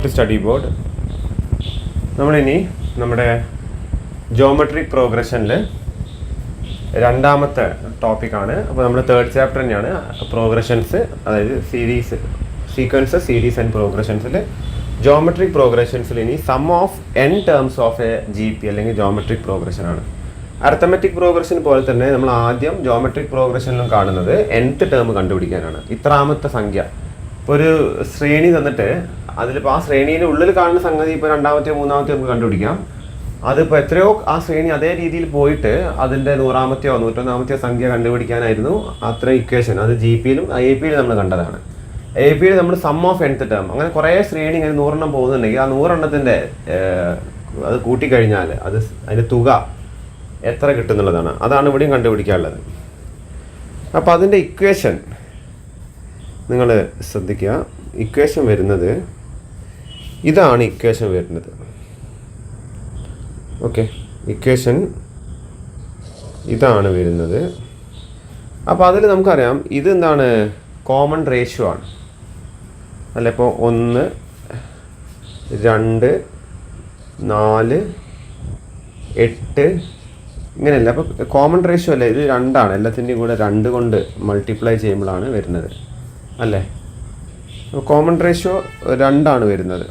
Study board നമ്മളിനി നമ്മുടെ geometric പ്രോഗ്രഷനിൽ രണ്ടാമത്തെ ടോപ്പിക്കാണ്. അപ്പോൾ നമ്മൾ തേർഡ് ചാപ്റ്റർ തന്നെയാണ് പ്രോഗ്രഷൻസ്, അതായത് സീക്വൻസ് സീരീസ് ആൻഡ് പ്രോഗ്രഷൻസിൽ ജോമെട്രിക് പ്രോഗ്രഷൻസിൽ ഇനി sum of n terms of a GP അല്ലെങ്കിൽ ജോമെട്രിക് പ്രോഗ്രഷനാണ്. അരിത്തമെറ്റിക് പ്രോഗ്രഷൻ പോലെ തന്നെ നമ്മൾ ആദ്യം ജോമെട്രിക് പ്രോഗ്രഷനിലും കാണുന്നത് nth ടേം കണ്ടുപിടിക്കാനാണ്. ഇത്രാമത്തെ സംഖ്യ ഇപ്പോൾ ഒരു ശ്രേണി തന്നിട്ട് അതിലിപ്പോൾ ആ ശ്രേണിയുടെ ഉള്ളിൽ കാണുന്ന സംഗതി ഇപ്പോൾ രണ്ടാമത്തെയോ മൂന്നാമത്തെയോ നമുക്ക് കണ്ടുപിടിക്കാം. അതിപ്പോൾ എത്രയോ ആ ശ്രേണി അതേ രീതിയിൽ പോയിട്ട് അതിൻ്റെ 100ാമത്തെയോ 101ാമത്തെയോ സംഖ്യ കണ്ടുപിടിക്കാനായിരുന്നു അത്ര ഇക്വേഷൻ. അത് GPയിലും IIPയിലും നമ്മൾ കണ്ടതാണ്. IIPയിൽ നമ്മൾ സം ഓഫ് nth ടേം, അങ്ങനെ കുറേ ശ്രേണി ഇങ്ങനെ 100 പോകുന്നുണ്ടെങ്കിൽ ആ 100 അത് കൂട്ടിക്കഴിഞ്ഞാൽ അതിൻ്റെ തുക എത്ര കിട്ടുന്നുള്ളതാണ്. അതാണ് ഇവിടെയും കണ്ടുപിടിക്കാനുള്ളത്. അപ്പോൾ അതിൻ്റെ ഇക്വേഷൻ നിങ്ങൾ ശ്രദ്ധിക്കുക. ഇക്വേഷൻ വരുന്നത് ഇതാണ്. ഇക്വേഷൻ വരുന്നത് ഓക്കെ, ഇക്വേഷൻ ഇതാണ് വരുന്നത്. അപ്പോൾ അതിൽ നമുക്കറിയാം ഇത് എന്താണ്, കോമൺ റേഷ്യോ ആണ് അല്ല. ഇപ്പോൾ 1, 2, 4, 8 ഇങ്ങനെയല്ല. അപ്പോൾ കോമൺ റേഷ്യോ അല്ലേ, ഇത് 2 ആണ്. എല്ലാത്തിൻ്റെയും കൂടെ 2 കൊണ്ട് മൾട്ടിപ്ലൈ ചെയ്യുമ്പോഴാണ് വരുന്നത് അല്ലേ. കോമൺ റേഷ്യോ 2 ആണ് വരുന്നത്.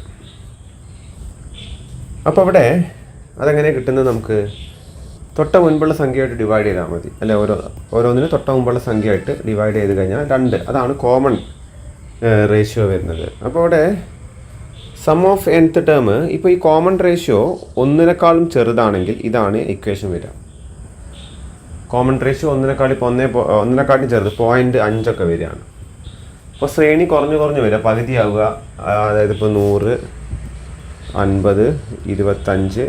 അപ്പോൾ അവിടെ അതെങ്ങനെ കിട്ടുന്നത്, നമുക്ക് തൊട്ട മുൻപുള്ള സംഖ്യയായിട്ട് ഡിവൈഡ് ചെയ്താൽ മതി അല്ലേ. ഓരോന്നിനും തൊട്ട മുമ്പുള്ള സംഖ്യയായിട്ട് ഡിവൈഡ് ചെയ്ത് കഴിഞ്ഞാൽ 2, അതാണ് കോമൺ റേഷ്യോ വരുന്നത്. അപ്പോൾ അവിടെ സം ഓഫ് nth ടേം, ഇപ്പോൾ ഈ കോമൺ റേഷ്യോ 1നേക്കാളും ചെറുതാണെങ്കിൽ ഇതാണ് ഇക്വേഷൻ വരിക. കോമൺ റേഷ്യോ 1നേക്കാളും ഇപ്പോൾ 1നേക്കാളും ചെറുത് 0.5 ഒക്കെ വരികയാണ്. അപ്പോൾ ശ്രേണി കുറഞ്ഞു വരിക, പകുതിയാവുക. അതായത് ഇപ്പോൾ 100, 50, 25,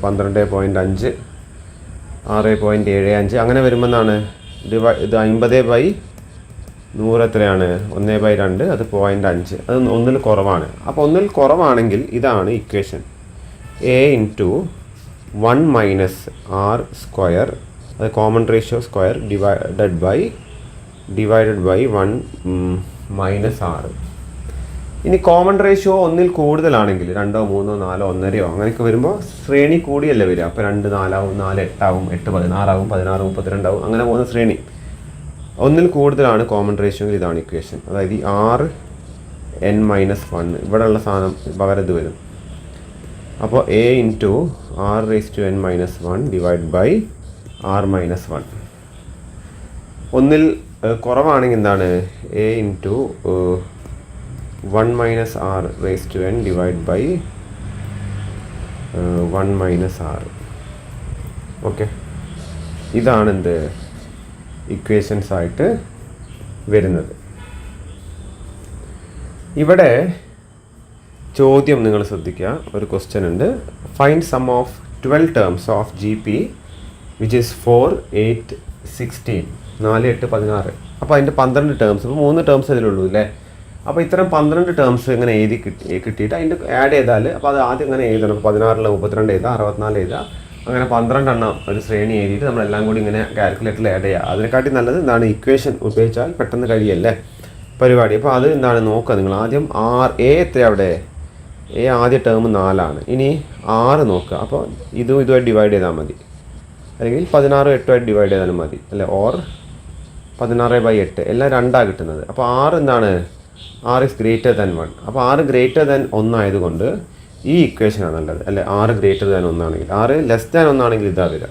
12.5, 6.75 അങ്ങനെ വരുമ്പോൾ എന്താണ് ഇത് 50/100 എത്രയാണ്, 1/2, അത് 0.5. അത് 1ൽ കുറവാണ്. അപ്പോൾ 1ൽ കുറവാണെങ്കിൽ ഇതാണ് ഇക്വേഷൻ. A × 1 - r സ്ക്വയർ, അത് common ratio square divided by 1 - r. ഇനി കോമൺ റേഷ്യോ 1ൽ കൂടുതലാണെങ്കിൽ 2, 3, 4, 1.5 അങ്ങനെയൊക്കെ വരുമ്പോൾ ശ്രേണി കൂടിയല്ലേ വരിക. അപ്പോൾ 2 4 ആവും, 4 8 ആവും, 8 16 ആവും, 16 32 ആവും, അങ്ങനെ പോകുന്ന ശ്രേണി. 1ൽ കൂടുതലാണ് കോമൺ റേഷ്യോ, ഇതാണ് ഇക്വേഷൻ. അതായത് ഈ Rn-1 ഇവിടെയുള്ള സാധനം പകരം ഇത് വരും. അപ്പോൾ A × r⁻n-1 divide by r-1. 1ൽ കുറവാണെങ്കിൽ എന്താണ്, A × 1 - r⁻n divide by 1 - r. Okay, ഇതാണ് എന്ത് ഇക്വേഷൻസ് ആയിട്ട് വരുന്നത്. ഇവിടെ ചോദ്യം നിങ്ങൾ ശ്രദ്ധിക്കുക, ഒരു ക്വസ്റ്റ്യൻ ഉണ്ട്. Find sum of 12 terms of GP which is 4, 8, 16, 4, 8, 16. അപ്പോൾ അതിൻ്റെ 12 ടേംസ്, ഇപ്പോൾ 3 ടേംസ് അതിലുള്ളൂ അല്ലേ. അപ്പോൾ ഇത്തരം 12 ടേംസ് ഇങ്ങനെ എഴുതി കിട്ടിയിട്ട് അതിൻ്റെ ആഡ് ചെയ്താൽ, അപ്പോൾ അത് ആദ്യം ഇങ്ങനെ എഴുതണം. 16 32 എഴുതുക, 64 എഴുതുക, അങ്ങനെ 12 എണ്ണം ഒരു ശ്രേണി എഴുതിയിട്ട് നമ്മളെല്ലാം കൂടി ഇങ്ങനെ കാൽക്കുലേറ്ററിൽ ആഡ് ചെയ്യുക. അതിനെക്കാട്ടി നല്ലത് എന്താണ്, ഇക്വേഷൻ ഉപയോഗിച്ചാൽ പെട്ടെന്ന് കഴിയല്ലേ പരിപാടി. അപ്പോൾ അത് എന്താണ് നോക്കുക നിങ്ങൾ ആദ്യം. A എത്രയാണ് അവിടെ, A ആദ്യ ടേം 4 ആണ്. ഇനി 6 നോക്കുക. അപ്പോൾ ഇതുമായിട്ട് ഡിവൈഡ് ചെയ്താൽ മതി, അല്ലെങ്കിൽ 16 8 ഡിവൈഡ് ചെയ്താലും മതി അല്ലേ. ഓർ 16/8 എല്ലാം 2 കിട്ടുന്നത്. അപ്പോൾ 6 എന്താണ്, r is greater than 1. അപ്പോൾ r greater than 1 ആയതുകൊണ്ട് ഈ ഇക്വേഷനാണ് നല്ലത് അല്ലേ. r greater than 1 ആണെങ്കിൽ, r less than 1 ആണെങ്കിൽ ഇതാ വരിക.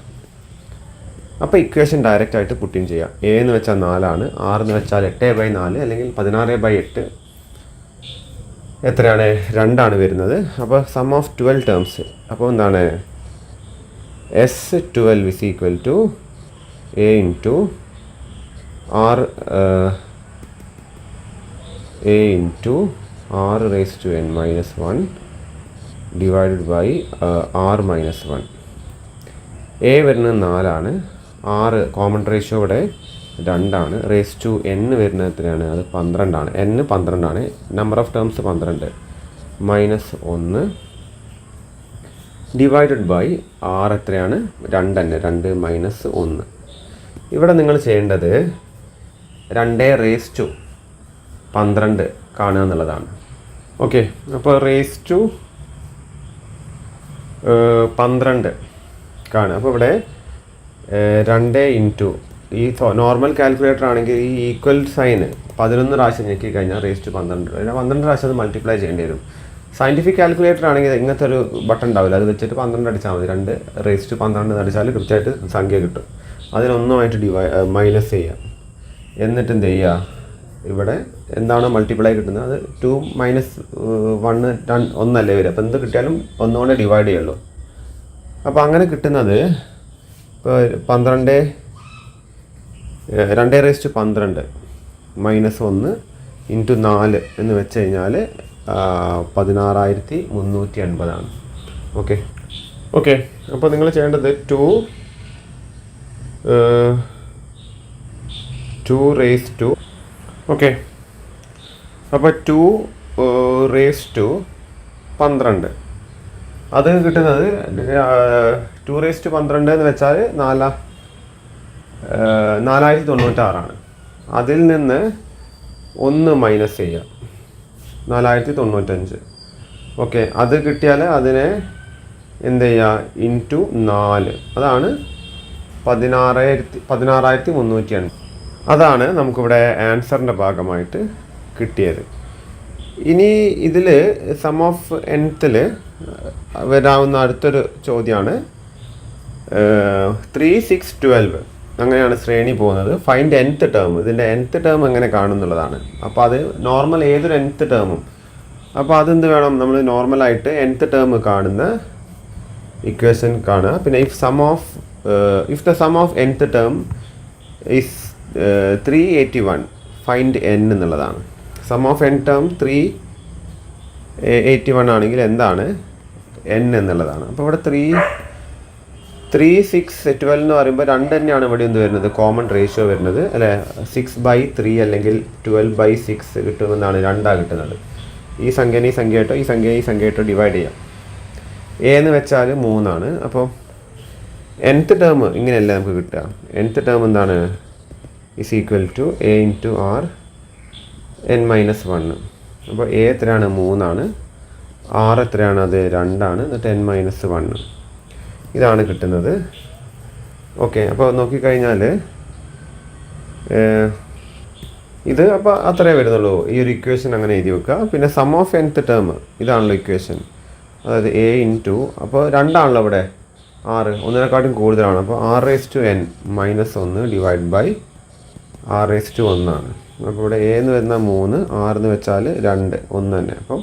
അപ്പോൾ ഇക്വേഷൻ ഡയറക്റ്റ് ആയിട്ട് പുട്ട് ഇൻ ചെയ്യാം. A എന്ന് വെച്ചാൽ 4 ആണ്, r എന്ന് വെച്ചാൽ 8/4 അല്ലെങ്കിൽ 16/8 എത്രയാണ്, 2 ആണ് വരുന്നത്. അപ്പോൾ സം ഓഫ് 12 ടേംസ്, അപ്പോൾ എന്താണ് S12 is equal to A × r⁻n-1 divided by r-1. A വരുന്നത് 4 ആണ്, r കോമൺ റേഷ്യോ ഇവിടെ 2 ആണ്, n വരുന്നത് എത്രയാണ്, അത് 12 ആണ്. n 12 ആണ്, number of terms 12 -1 divided by r എത്രയാണ്, 2 തന്നെ, 2 - 1. ഇവിടെ നിങ്ങൾ ചെയ്യേണ്ടത് 2 raised to 12 കാണുക എന്നുള്ളതാണ്. ഓക്കെ, അപ്പോൾ റേസ് ടു 12 കാണുക. അപ്പോൾ ഇവിടെ 2 ഇൻറ്റു ഈ നോർമൽ കാൽക്കുലേറ്റർ ആണെങ്കിൽ ഈ ഈക്വൽ സൈന് 11 പ്രാവശ്യം ഞെക്കി കഴിഞ്ഞാൽ റേസ് ടു 12, 12 പ്രാവശ്യം അത് മൾട്ടിപ്ലൈ ചെയ്യേണ്ടി വരും. സയൻറ്റിഫിക് കാൽക്കുലേറ്റർ ആണെങ്കിൽ ഇങ്ങനത്തെ ഒരു ബട്ടൺ ഉണ്ടാവില്ല, അത് വെച്ചിട്ട് 12 അടിച്ചാൽ മതി. 2 റേസ് ടു 12 അടിച്ചാൽ കൃത്യമായിട്ട് സംഖ്യ കിട്ടും. അതിനൊന്നുമായിട്ട് മൈനസ് ചെയ്യുക. എന്നിട്ട് എന്ത് ചെയ്യുക, ഇവിടെ എന്താണോ മൾട്ടിപ്ലൈ കിട്ടുന്നത് അത് 2 - 1 ഒന്നല്ലേ വരും. അപ്പോൾ എന്ത് കിട്ടിയാലും ഒന്നുകൊണ്ട് ഡിവൈഡ് ചെയ്യുള്ളൂ. അപ്പോൾ അങ്ങനെ കിട്ടുന്നത് ഇപ്പോൾ 12 2 റേസ് ടു 12 - 1 ഇൻറ്റു 4 എന്ന് വെച്ച് കഴിഞ്ഞാൽ 16,380 ഓക്കെ. അപ്പോൾ നിങ്ങൾ ചെയ്യേണ്ടത് 2 റേസ് ടു ഓക്കെ. അപ്പോൾ 2 റേസ് ടു 12 അത് കിട്ടുന്നത് 2 റേസ് ടു 12 എന്ന് വെച്ചാൽ 4096. അതിൽ നിന്ന് 1 മൈനസ് ചെയ്യുക, 4095. ഓക്കെ, അത് കിട്ടിയാൽ അതിനെ എന്ത് ചെയ്യുക, ഇൻറ്റു 4, അതാണ് 16,380. അതാണ് നമുക്കിവിടെ ആൻസറിൻ്റെ ഭാഗമായിട്ട് കിട്ടിയത്. ഇനി ഇതിൽ സം ഓഫ് nth വരാവുന്ന അടുത്തൊരു ചോദ്യമാണ് 3, 6, 12. അങ്ങനെയാണ് ശ്രേണി പോകുന്നത്. Find nth term. ഇതിൻ്റെ nth ടേം എങ്ങനെ കാണുന്നുള്ളതാണ്. അപ്പോൾ അത് നോർമൽ ഏതൊരു nth ടേമും, അപ്പോൾ അതെന്ത് വേണം, നമ്മൾ നോർമലായിട്ട് nth ടേം കാണുന്ന ഇക്വേഷൻ കാണുക. പിന്നെ if the sum of nth term is 381 find n എന്നുള്ളതാണ്. സം ഓഫ് n ടേം 381 ആണെങ്കിൽ എന്താണ് n എന്നുള്ളതാണ്. അപ്പോൾ ഇവിടെ 3, 6, 12 എന്ന് പറയുമ്പോൾ 2 തന്നെയാണ് ഇവിടെ എന്ത് വരുന്നത്, കോമൺ റേഷ്യോ വരുന്നത് അല്ലേ. 6/3 അല്ലെങ്കിൽ 12/6 കിട്ടുമെന്നാണ് 2 കിട്ടുന്നത്. ഈ സംഖ്യനെ ഈ സംഖ്യയായിട്ടോ ഈ സംഖ്യയായിട്ടോ ഡിവൈഡ് ചെയ്യാം. a എന്ന് വെച്ചാൽ 3 അപ്പോൾ nth ടേം ഇങ്ങനെയല്ല നമുക്ക് കിട്ടുക. nth ടേം എന്താണ്, is equal to a into r n - 1. അപ്പോൾ a എത്രയാണ്, 3. r എത്രയാണ്, അത് 2. എന്നിട്ട് n - 1 ഇതാണ് കിട്ടുന്നത്. ഓക്കെ, അപ്പോൾ നോക്കിക്കഴിഞ്ഞാൽ ഇത് അപ്പോൾ അത്രേ വരുന്നുള്ളൂ. ഈ ഒരു ഇക്വേഷൻ അങ്ങനെ എഴുതി വെക്കുക. പിന്നെ സം ഓഫ് nth ടേം ഇതാണല്ലോ ഇക്വേഷൻ, അതായത് a ഇൻറ്റു, അപ്പോൾ 2 ആണല്ലോ ഇവിടെ, 6 ഒന്നിനെക്കാട്ടും കൂടുതലാണ്. അപ്പോൾ r raise to n - 1 divide by r raise to 1 ആണ്. അപ്പോൾ ഇവിടെ a എന്ന് വരുന്ന 3, r എന്ന് വെച്ചാൽ 2, 1 തന്നെ. അപ്പം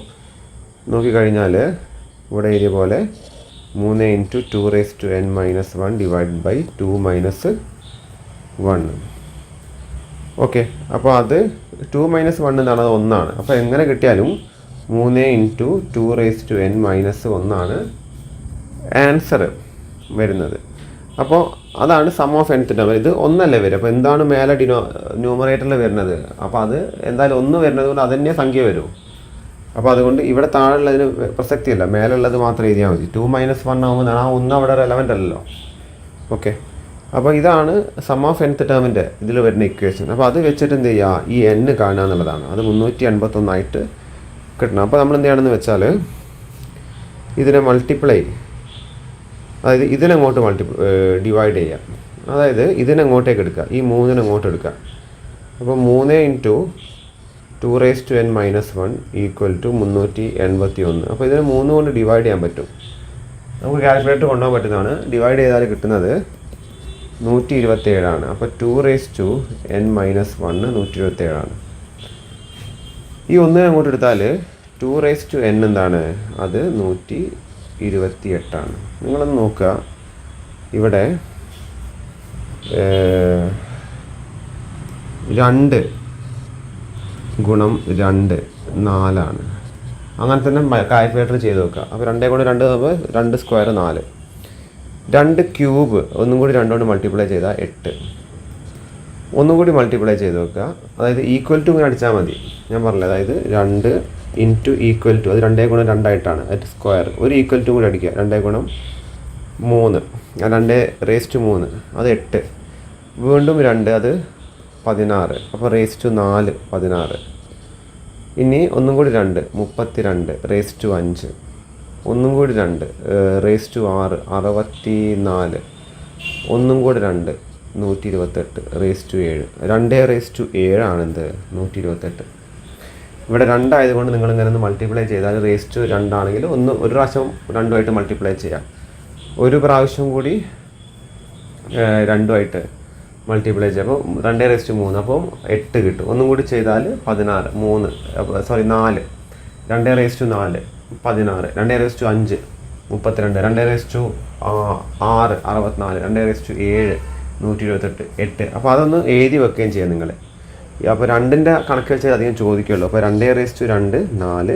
നോക്കിക്കഴിഞ്ഞാൽ ഇവിടെ എഴുതിയ പോലെ 3 into 2 raise to n - 1 divide by 2 - 1. Okay, അപ്പോൾ അത് 2 - 1 എന്താണ്, അത് 1 ആണ്. അപ്പോൾ എങ്ങനെ കിട്ടിയാലും 3 ഇൻറ്റു 2 റേസ് ടു n - 1 ആണ് ആൻസർ വരുന്നത്. അപ്പോൾ അതാണ് സം ഓഫ് nth ടേം. ഇത് 1 അല്ലേ വരും. അപ്പോൾ എന്താണ് മേലെ ന്യൂമറേറ്ററിൽ വരുന്നത്, അപ്പോൾ അത് എന്തായാലും 1 വരുന്നത് കൊണ്ട് അതന്നെ സംഖ്യ വരും. അപ്പോൾ അതുകൊണ്ട് ഇവിടെ താഴെയുള്ളതിന് പ്രസക്തിയല്ല, മേലുള്ളത് മാത്രം എഴുതിയാൽ മതി. 2 - 1 ആകുമ്പോൾ ആ 1 അവിടെ റെലവൻ്റ് അല്ലല്ലോ. ഓക്കെ, അപ്പോൾ ഇതാണ് സം ഓഫ് nth ടേമിൻ്റെ ഇതിൽ വരുന്ന ഇക്വേഷൻ. അപ്പോൾ അത് വെച്ചിട്ട് എന്ത് ചെയ്യുക, ഈ n കാണുക എന്നുള്ളതാണ്. അത് 381 ആയിട്ട് കിട്ടണം. അപ്പോൾ നമ്മൾ എന്ത് ചെയ്യണമെന്ന് വെച്ചാൽ ഇതിനെ മൾട്ടിപ്ലൈ, അതായത് ഇതിനങ്ങോട്ട് ഡിവൈഡ് ചെയ്യുക. അതായത് ഇതിനങ്ങോട്ടേക്ക് എടുക്കുക, ഈ 3 അങ്ങോട്ട് എടുക്കുക. അപ്പോൾ 3 into 2 raise to n - 1 equal to 381. അപ്പോൾ ഇതിനെ 3 കൊണ്ട് ഡിവൈഡ് ചെയ്യാൻ പറ്റും. നമുക്ക് കാൽക്കുലേറ്റർ കൊണ്ടുപോകാൻ പറ്റുന്നതാണ്. ഡിവൈഡ് ചെയ്താൽ കിട്ടുന്നത് 127 ആണ്. അപ്പോൾ 2 റേസ് ടു n - 1 127 ആണ്. ഈ 1 അങ്ങോട്ട് എടുത്താൽ 2 റേസ് ടു n എന്താണ്, അത് 128 ആണ്. നിങ്ങളൊന്ന് നോക്കുക, ഇവിടെ 2 ഗുണം 2 4 അങ്ങനെ തന്നെ കാൽക്കുലേറ്റർ ചെയ്ത് നോക്കുക. അപ്പോൾ 2 കൊണ്ട് 2 2 സ്ക്വയർ 4, 2 ക്യൂബ് ഒന്നും കൂടി 2 കൊണ്ട് മൾട്ടിപ്ലൈ ചെയ്താൽ 8. ഒന്നും കൂടി മൾട്ടിപ്ലൈ ചെയ്ത് നോക്കുക, അതായത് ഈക്വൽ ടു ഇങ്ങനെ അടിച്ചാൽ മതി. ഞാൻ പറഞ്ഞില്ല, അതായത് 2 ഇൻറ്റു ഈക്വൽ ടു, അത് 2 ഗുണം 2 ആയിട്ടാണ്, അത് സ്ക്വയർ. ഒരു ഈക്വൽ ടു കൂടി അടിക്കുക, 2 ഗുണം 3, 2 റേസ് ടു 3 അത് 8. വീണ്ടും 2 അത് 16. അപ്പോൾ റേസ് ടു 4 16. ഇനി ഒന്നും കൂടി 2 32 റേസ് ടു 5, ഒന്നും കൂടി 2 റേസ് ടു 6 64, ഒന്നും കൂടി 2 128 റേസ് ടു 7, 2 റേസ് ടു 7 ആണെന്ത് 128. ഇവിടെ 2 ആയതുകൊണ്ട് നിങ്ങളിങ്ങനെ ഒന്ന് മൾട്ടിപ്ലൈ ചെയ്താൽ റേസ് ടു 2 ആണെങ്കിൽ ഒരു പ്രാവശ്യം 2 മൾട്ടിപ്ലൈ ചെയ്യാം, ഒരു പ്രാവശ്യം കൂടി 2 മൾട്ടിപ്ലൈ ചെയ്യാം. അപ്പോൾ 2 റേസ് ടു 3 അപ്പോൾ 8 കിട്ടും. ഒന്നും കൂടി ചെയ്താൽ 16 4 2 raise to 4 16, 2 raise to 5 32, 2 raise to 6 64, 2 raise to 7 128 8. അപ്പോൾ അതൊന്ന് എഴുതി വെക്കുകയും ചെയ്യാം നിങ്ങൾ. അപ്പോൾ 2ൻ്റെ കണക്ക് വെച്ചാൽ അധികം ചോദിക്കുള്ളൂ. അപ്പോൾ 2 raise to 2 4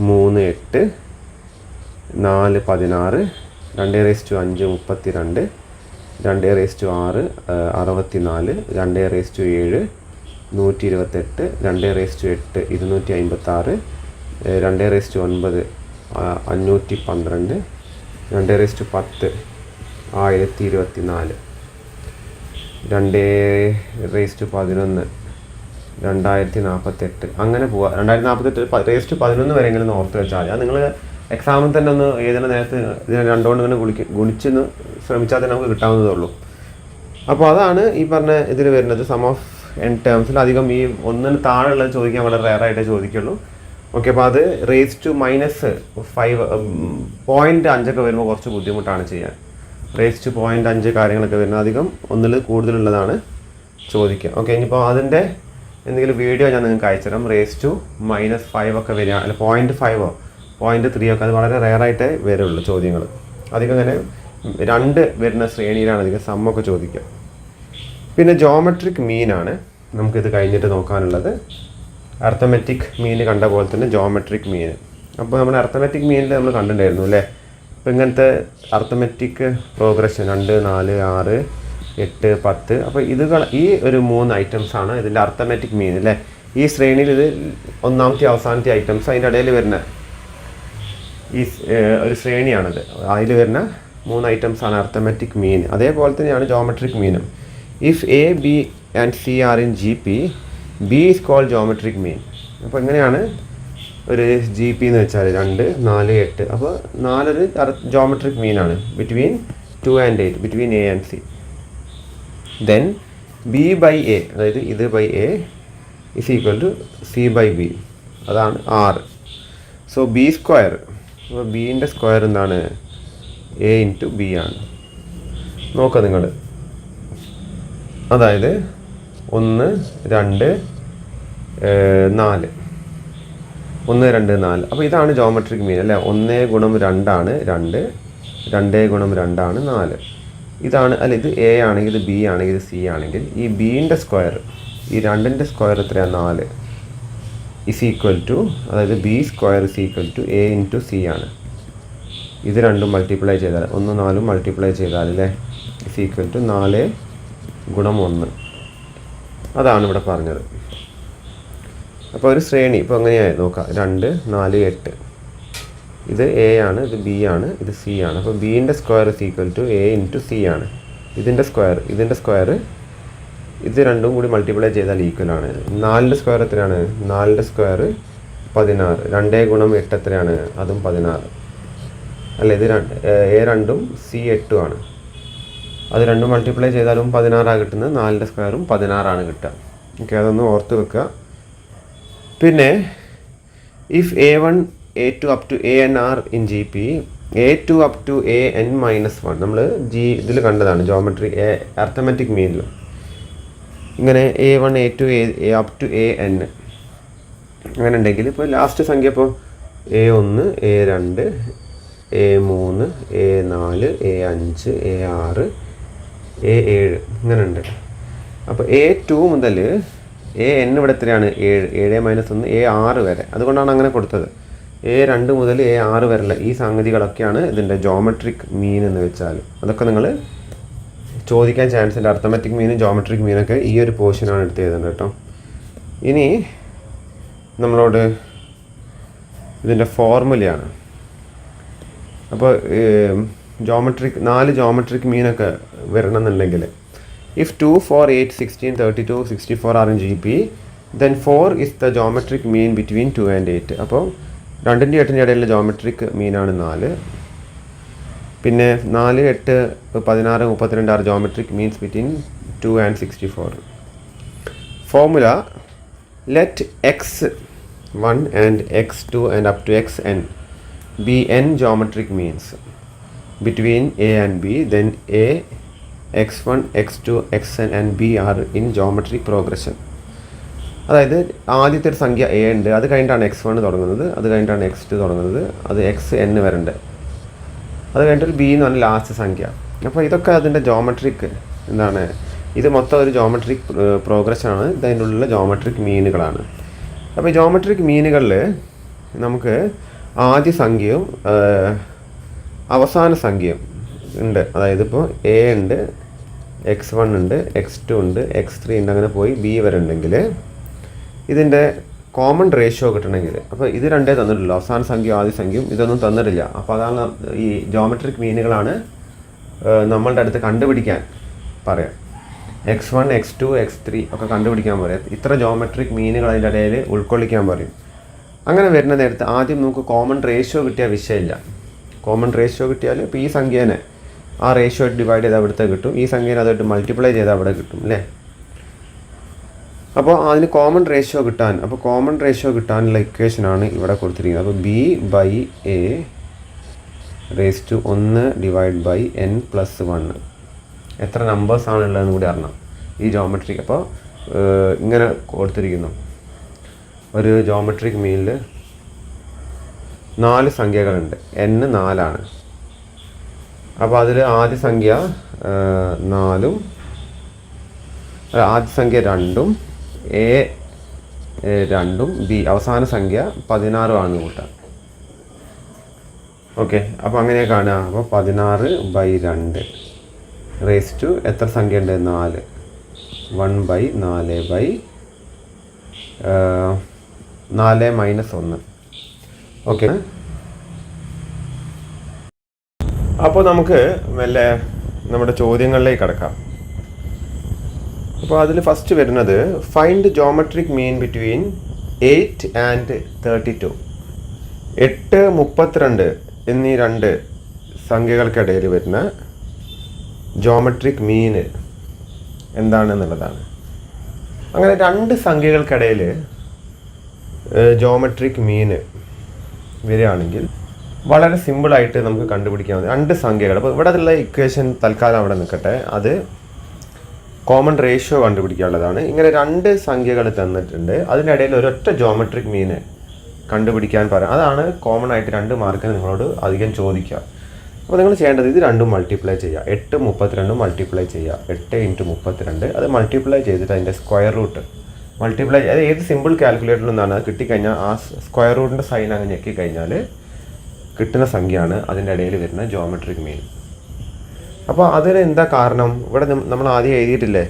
3 8 4 16, 2 raise to 5 32, 2 raise to 6 64, 2 raise to 7 128, 2 raise to 8 256, 2 raise to 9 512, 2 raise to 10 1024, 2 raise to 11 2048. അങ്ങനെ പോവുക. 2048 റേസ് ടു 11 വരെയെങ്കിലും ഓർത്ത് വെച്ചാൽ മതി. അത് നിങ്ങൾ എക്സാമിൽ തന്നെ ഒന്ന് ഏതെങ്കിലും നേരത്ത് ഇതിനെ 2 കൊണ്ട് ഇങ്ങനെ ഗുണിച്ചൊന്ന് ശ്രമിച്ചാൽ തന്നെ നമുക്ക് കിട്ടാവുന്നതേ ഉള്ളൂ. അപ്പോൾ അതാണ് ഈ പറഞ്ഞ ഇതിൽ വരുന്നത്. സം ഓഫ് n ടേംസിൽ അധികം ഈ 1-ന് താഴെയുള്ളത് ചോദിക്കാൻ വളരെ റെയറായിട്ടേ ചോദിക്കുള്ളൂ. ഓക്കെ, അപ്പോൾ അത് റേസ് ടു -5 0.5 വരുമ്പോൾ കുറച്ച് ബുദ്ധിമുട്ടാണ് ചെയ്യാൻ. റേസ് ടു 0.5 കാര്യങ്ങളൊക്കെ വരുന്നത് അധികം 1-ൽ കൂടുതലുള്ളതാണ് ചോദിക്കുക. ഓക്കെ, ഇനിയിപ്പോൾ അതിൻ്റെ എന്തെങ്കിലും വീഡിയോ ഞാൻ നിങ്ങൾക്ക് അയച്ചുതരാം. റേസ് ടു -5 ഒക്കെ വരിക, അല്ല 0.5 0.3 ഒക്കെ, അത് വളരെ റെയറായിട്ടേ വരുള്ളൂ ചോദ്യങ്ങൾ. അധികം അങ്ങനെ 2 വരുന്ന ശ്രേണിയിലാണ് അധികം സമ്മൊക്കെ ചോദിക്കുക. പിന്നെ ജോമെട്രിക് മീനാണ് നമുക്കിത് കഴിഞ്ഞിട്ട് നോക്കാനുള്ളത്. അർത്തമെറ്റിക് മീൻ കണ്ട പോലെ തന്നെ ജോമെട്രിക് മീൻ. അപ്പോൾ നമ്മുടെ അർത്തമെറ്റിക് മീനിൽ നമ്മൾ കണ്ടിട്ടുണ്ടായിരുന്നു അല്ലേ. അപ്പോൾ ഇങ്ങനത്തെ അർത്തമെറ്റിക് പ്രോഗ്രഷൻ 2 4 6 8 10. അപ്പോൾ ഈ ഒരു 3 ഐറ്റംസാണ് ഇതിൻ്റെ അർത്തമെറ്റിക് മീൻ അല്ലേ. ഈ ശ്രേണിയിൽ ഇത് ഒന്നാമത്തെ അവസാനത്തെ ഐറ്റംസ്, അതിൻ്റെ ഇടയിൽ വരുന്ന ഈ ഒരു ശ്രേണിയാണിത്. അതിൽ വരുന്ന 3 ഐറ്റംസാണ് അർത്തമെറ്റിക് മീൻ. അതേപോലെ തന്നെയാണ് ജോമെട്രിക് മീനും. If A B and C are in GP, B is called geometric mean. അപ്പോൾ എങ്ങനെയാണ് ഒരു GP എന്ന് വെച്ചാൽ 2 4 8. അപ്പോൾ 4 ഒരു ജോമെട്രിക് മീനാണ് between 2 and 8, between A and C. Then B by A, അതായത് ഇത് by A is equal to C by B, അതാണ് 6. സോ B സ്ക്വയർ, അപ്പോൾ ബീൻ്റെ സ്ക്വയർ എന്താണ് A ഇൻറ്റു B ആണ്. നോക്കുക നിങ്ങൾ, അതായത് 1 2 4 1 2 4. അപ്പോൾ ഇതാണ് ജോമെട്രിക് മീൻ അല്ലേ. 1 ഗുണം 2 ആണ് 2, 2 ഗുണം 2 ആണ് 4. ഇതാണ് അല്ല, ഇത് A ആണെങ്കിൽ ഇത് B ആണെങ്കിൽ ഇത് C ആണെങ്കിൽ ഈ ബീൻ്റെ സ്ക്വയർ, ഈ 2ൻ്റെ സ്ക്വയർ എത്രയാണ് 4 ഇസ് ഈക്വൽ ടു, അതായത് B square is equal to A into C ആണ്. ഇത് രണ്ടും മൾട്ടിപ്ലൈ ചെയ്താൽ 1 4 മൾട്ടിപ്ലൈ ചെയ്താൽ അല്ലേ ഇസ് ഈക്വൽ ടു 4 ഗുണം 1. അതാണ് ഇവിടെ പറഞ്ഞത്. അപ്പോൾ ഒരു ശ്രേണി ഇപ്പോൾ എങ്ങനെയായി നോക്കാം. 2 4 8. ഇത് A ആണ്, ഇത് B ആണ്, ഇത് C ആണ്. അപ്പോൾ ബീൻ്റെ square is equal to A into C ആണ്. ഇതിൻ്റെ സ്ക്വയർ ഇത് രണ്ടും കൂടി മൾട്ടിപ്ലൈ ചെയ്താൽ ഈക്വൽ ആണ്. 4ൻ്റെ സ്ക്വയർ എത്രയാണ്? 4ൻ്റെ സ്ക്വയർ 16. 2 ഗുണം 8 എത്രയാണ്? അതും 16. അല്ല, ഇത് A 2 C 8 ആണ്. അത് രണ്ടും മൾട്ടിപ്ലൈ ചെയ്താലും 16 കിട്ടുന്നത്. 4ൻ്റെ സ്ക്വയറും 16 കിട്ടുക. ഓക്കെ, അതൊന്ന് ഓർത്ത് വെക്കുക. പിന്നെ if A1 A2 up to AN are in GP, A2 up to AN -1 നമ്മൾ ഇതിൽ കണ്ടതാണ് ജോമെട്രി അർത്തമെറ്റിക് മീനിൽ. ഇങ്ങനെ A1 A2 up to AN അങ്ങനെ ഉണ്ടെങ്കിൽ ഇപ്പോൾ ലാസ്റ്റ് സംഖ്യ ഇപ്പോൾ A1 A2 A3 A4 A5 A6 A7 ഇങ്ങനെ ഉണ്ട്. അപ്പോൾ A2 മുതൽ AN ഇവിടെ എത്രയാണ്? 7 -1 A6 വരെ. അതുകൊണ്ടാണ് അങ്ങനെ കൊടുത്തത്. A2 മുതൽ A6 വരെയുള്ള ഈ സംഗതികളൊക്കെയാണ് ഇതിൻ്റെ ജോമെട്രിക് മീൻ എന്ന് വെച്ചാൽ. അതൊക്കെ നിങ്ങൾ ചോദിക്കാൻ ചാൻസ് ഉണ്ട്. അർത്തമെറ്റിക് മീനും ജോമെട്രിക് മീനൊക്കെ ഈ ഒരു പോർഷനാണ് എടുത്ത് എഴുതേണ്ടത് കേട്ടോ. ഇനി നമ്മളോട് ഇതിൻ്റെ ഫോർമുലയാണ്. അപ്പോൾ 4 ജോമെട്രിക് മീനൊക്കെ വരണമെന്നുണ്ടെങ്കിൽ if 2 4 8 16 32 64 are in GP, then 4 is the geometric mean between 2 and 8. അപ്പോൾ 2-ൻ്റെ 8-ൻ്റെ ഇടയിലുള്ള ജോമെട്രിക് മീനാണ് 4. പിന്നെ 4, 8, 16, 32 are geometric means between 2 and 64. Formula let x1 and x2 and up to xn be n geometric means between a and b, then a, x1, x2, xn and b are in geometric progression. അതായത് ആദ്യത്തെ ഒരു സംഖ്യ A ഉണ്ട്, അത് കഴിഞ്ഞിട്ടാണ് x1 തുടങ്ങുന്നത്, അത് കഴിഞ്ഞിട്ടാണ് x2 തുടങ്ങുന്നത്, അത് xn വരണ്ട്, അത് കഴിഞ്ഞിട്ടൊരു ബി എന്ന് പറഞ്ഞ ലാസ്റ്റ് സംഖ്യ. അപ്പോൾ ഇതൊക്കെ അതിൻ്റെ ജോമെട്രിക് എന്താണ്, ഇത് മൊത്തം ഒരു ജോമെട്രിക് പ്രോഗ്രഷനാണ്, ഇതിൻ്റെ ഉള്ളിലുള്ള ജോമെട്രിക് മീനുകളാണ്. അപ്പോൾ ഈ ജോമെട്രിക് മീനുകളിൽ നമുക്ക് ആദ്യ സംഖ്യയും അവസാന സംഖ്യയും ഉണ്ട്. അതായത് ഇപ്പോൾ എ ഉണ്ട്, x1 ഉണ്ട്, x2 ഉണ്ട്, x3 ഉണ്ട്, അങ്ങനെ പോയി ബി വരെ ഉണ്ടെങ്കിൽ ഇതിൻ്റെ കോമൺ റേഷ്യോ കിട്ടണമെങ്കിൽ, അപ്പോൾ ഇത് രണ്ടേ തന്നിട്ടുള്ളൂ, അവസാന സംഖ്യയും ആദ്യ സംഖ്യയും ഇതൊന്നും തന്നിട്ടില്ല. അപ്പോൾ അതാണ് ഈ ജോമെട്രിക് മീനുകളാണ് നമ്മളുടെ അടുത്ത് കണ്ടുപിടിക്കാൻ പറയാം. x1, x2, x3 ഒക്കെ കണ്ടുപിടിക്കാൻ പറയാം. ഇത്ര ജോമെട്രിക് മീനുകൾ അതിൻ്റെ ഇടയിൽ ഉൾക്കൊള്ളിക്കാൻ പറയും. അങ്ങനെ വരുന്ന നേരത്ത് ആദ്യം നമുക്ക് കോമൺ റേഷ്യോ കിട്ടിയ വിഷയമില്ല. കോമൺ റേഷ്യോ കിട്ടിയാൽ ഇപ്പോൾ ഈ സംഖ്യേനെ ആ റേഷ്യോ ഡിവൈഡ് ചെയ്ത് അവിടുത്തെ കിട്ടും, ഈ സംഖ്യേനെ അതായിട്ട് മൾട്ടിപ്ലൈ ചെയ്ത് അവിടെ കിട്ടും അല്ലേ. അപ്പോൾ അതിന് കോമൺ റേഷ്യോ കിട്ടാൻ, അപ്പോൾ കോമൺ റേഷ്യോ കിട്ടാനുള്ള ഇക്വേഷനാണ് ഇവിടെ കൊടുത്തിരിക്കുന്നത്. അപ്പോൾ b/a റേസ് ടു 1/n+1. എത്ര നമ്പേഴ്സാണ് ഉള്ളതെന്ന് കൂടി അറിയണം ഈ ജോമെട്രിക്. അപ്പോൾ ഇങ്ങനെ കൊടുത്തിരിക്കുന്നു, ഒരു ജോമെട്രിക് മീനിൽ 4 സംഖ്യകളുണ്ട്, n 4ആണ്. അപ്പോൾ അതിൽ ആദ്യ സംഖ്യ 4ഉം ആദ്യ സംഖ്യ 2ഉം a 2ഉം b അവസാന സംഖ്യ 16 ആണ് കൂട്ടാം. ഓക്കെ, അപ്പോൾ അങ്ങനെ കാണുക. അപ്പോൾ 16/2 റേസ് ടു എത്ര സംഖ്യ ഉണ്ട്, 4, 1/4/4-1. ഓക്കെ, അപ്പോൾ നമുക്ക് മെല്ലെ നമ്മുടെ ചോദ്യങ്ങളിലേക്ക് കടക്കാം. അപ്പോൾ അതിൽ ഫസ്റ്റ് വരുന്നത് find geometric mean between 8 and 32. 8, 32 എന്നീ രണ്ട് സംഖ്യകൾക്കിടയിൽ വരുന്ന ജോമെട്രിക് മീൻ എന്താണെന്നുള്ളതാണ്. അങ്ങനെ രണ്ട് സംഖ്യകൾക്കിടയിൽ ജോമെട്രിക് മീൻ വരികയാണെങ്കിൽ വളരെ സിമ്പിളായിട്ട് നമുക്ക് കണ്ടുപിടിക്കാവുന്ന രണ്ട് സംഖ്യകൾ. അപ്പോൾ ഇവിടെ ഉള്ള ഇക്വേഷൻ തൽക്കാലം അവിടെ നിൽക്കട്ടെ, അത് കോമൺ റേഷ്യോ കണ്ടുപിടിക്കാനുള്ളതാണ്. ഇങ്ങനെ രണ്ട് സംഖ്യകൾ തന്നിട്ടുണ്ട്, അതിനിടയിൽ ഒരൊറ്റ ജോമെട്രിക് മീൻ കണ്ടുപിടിക്കാൻ പറയാം. അതാണ് കോമൺ ആയിട്ട് 2 മാർക്കിന് നിങ്ങളോട് അധികം ചോദിക്കുക. അപ്പോൾ നിങ്ങൾ ചെയ്യേണ്ടത് ഇത് രണ്ടും മൾട്ടിപ്ലൈ ചെയ്യുക. 8, 32 മൾട്ടിപ്ലൈ ചെയ്യുക. 8 × 32 അത് മൾട്ടിപ്ലൈ ചെയ്തിട്ട് അതിൻ്റെ സ്ക്വയർ റൂട്ട് മൾട്ടിപ്ലൈ, അത് ഏത് സിമ്പിൾ കാൽക്കുലേറ്ററിൽ നിന്നാണ് അത് കിട്ടിക്കഴിഞ്ഞാൽ ആ സ്ക്വയർ റൂട്ടിൻ്റെ സൈൻ അങ്ങ് ഞെക്കിക്കഴിഞ്ഞാൽ കിട്ടുന്ന സംഖ്യയാണ് അതിൻ്റെ ഇടയിൽ വരുന്ന ജോമെട്രിക് മീൻ. അപ്പോൾ അതിന് എന്താ കാരണം, ഇവിടെ നമ്മൾ ആദ്യം എഴുതിയിട്ടില്ലേ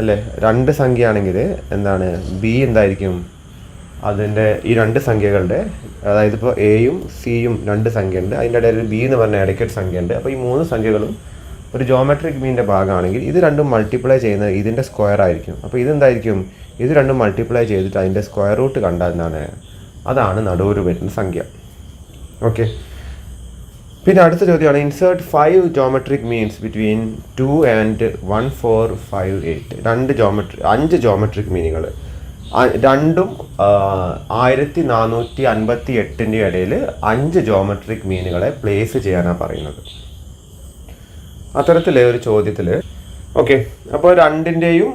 അല്ലേ, രണ്ട് സംഖ്യ ആണെങ്കിൽ എന്താണ് ബി എന്തായിരിക്കും, അതിൻ്റെ ഈ രണ്ട് സംഖ്യകളുടെ, അതായത് ഇപ്പോൾ എയും സിയും രണ്ട് സംഖ്യ ഉണ്ട്, അതിൻ്റെ ഇടയിൽ ബി എന്ന് പറഞ്ഞ ഇടയ്ക്കൊരു സംഖ്യ ഉണ്ട്. അപ്പോൾ ഈ 3 സംഖ്യകളും ഒരു ജോമെട്രിക് മീനിൻ്റെ ഭാഗമാണെങ്കിൽ ഇത് രണ്ടും മൾട്ടിപ്ലൈ ചെയ്യുന്നത് ഇതിൻ്റെ സ്ക്വയർ ആയിരിക്കും. അപ്പോൾ ഇതെന്തായിരിക്കും, ഇത് രണ്ടും മൾട്ടിപ്ലൈ ചെയ്തിട്ട് അതിൻ്റെ സ്ക്വയർ റൂട്ട് കണ്ടാൽ എന്താണ്, അതാണ് നടുവിൽ വരുന്ന സംഖ്യ. ഓക്കെ, പിന്നെ അടുത്ത ചോദ്യമാണ് insert 5 geometric means between 2 and 1, 4, 5, 8. 5 geometric മീനുകൾ രണ്ടും 1458 ഇടയിൽ 5 ജോമെട്രിക് മീനുകളെ പ്ലേസ് ചെയ്യാനാണ് പറയുന്നത്. അത്തരത്തിലെ ഒരു ചോദ്യത്തിൽ ഓക്കെ, അപ്പോൾ രണ്ടിൻ്റെയും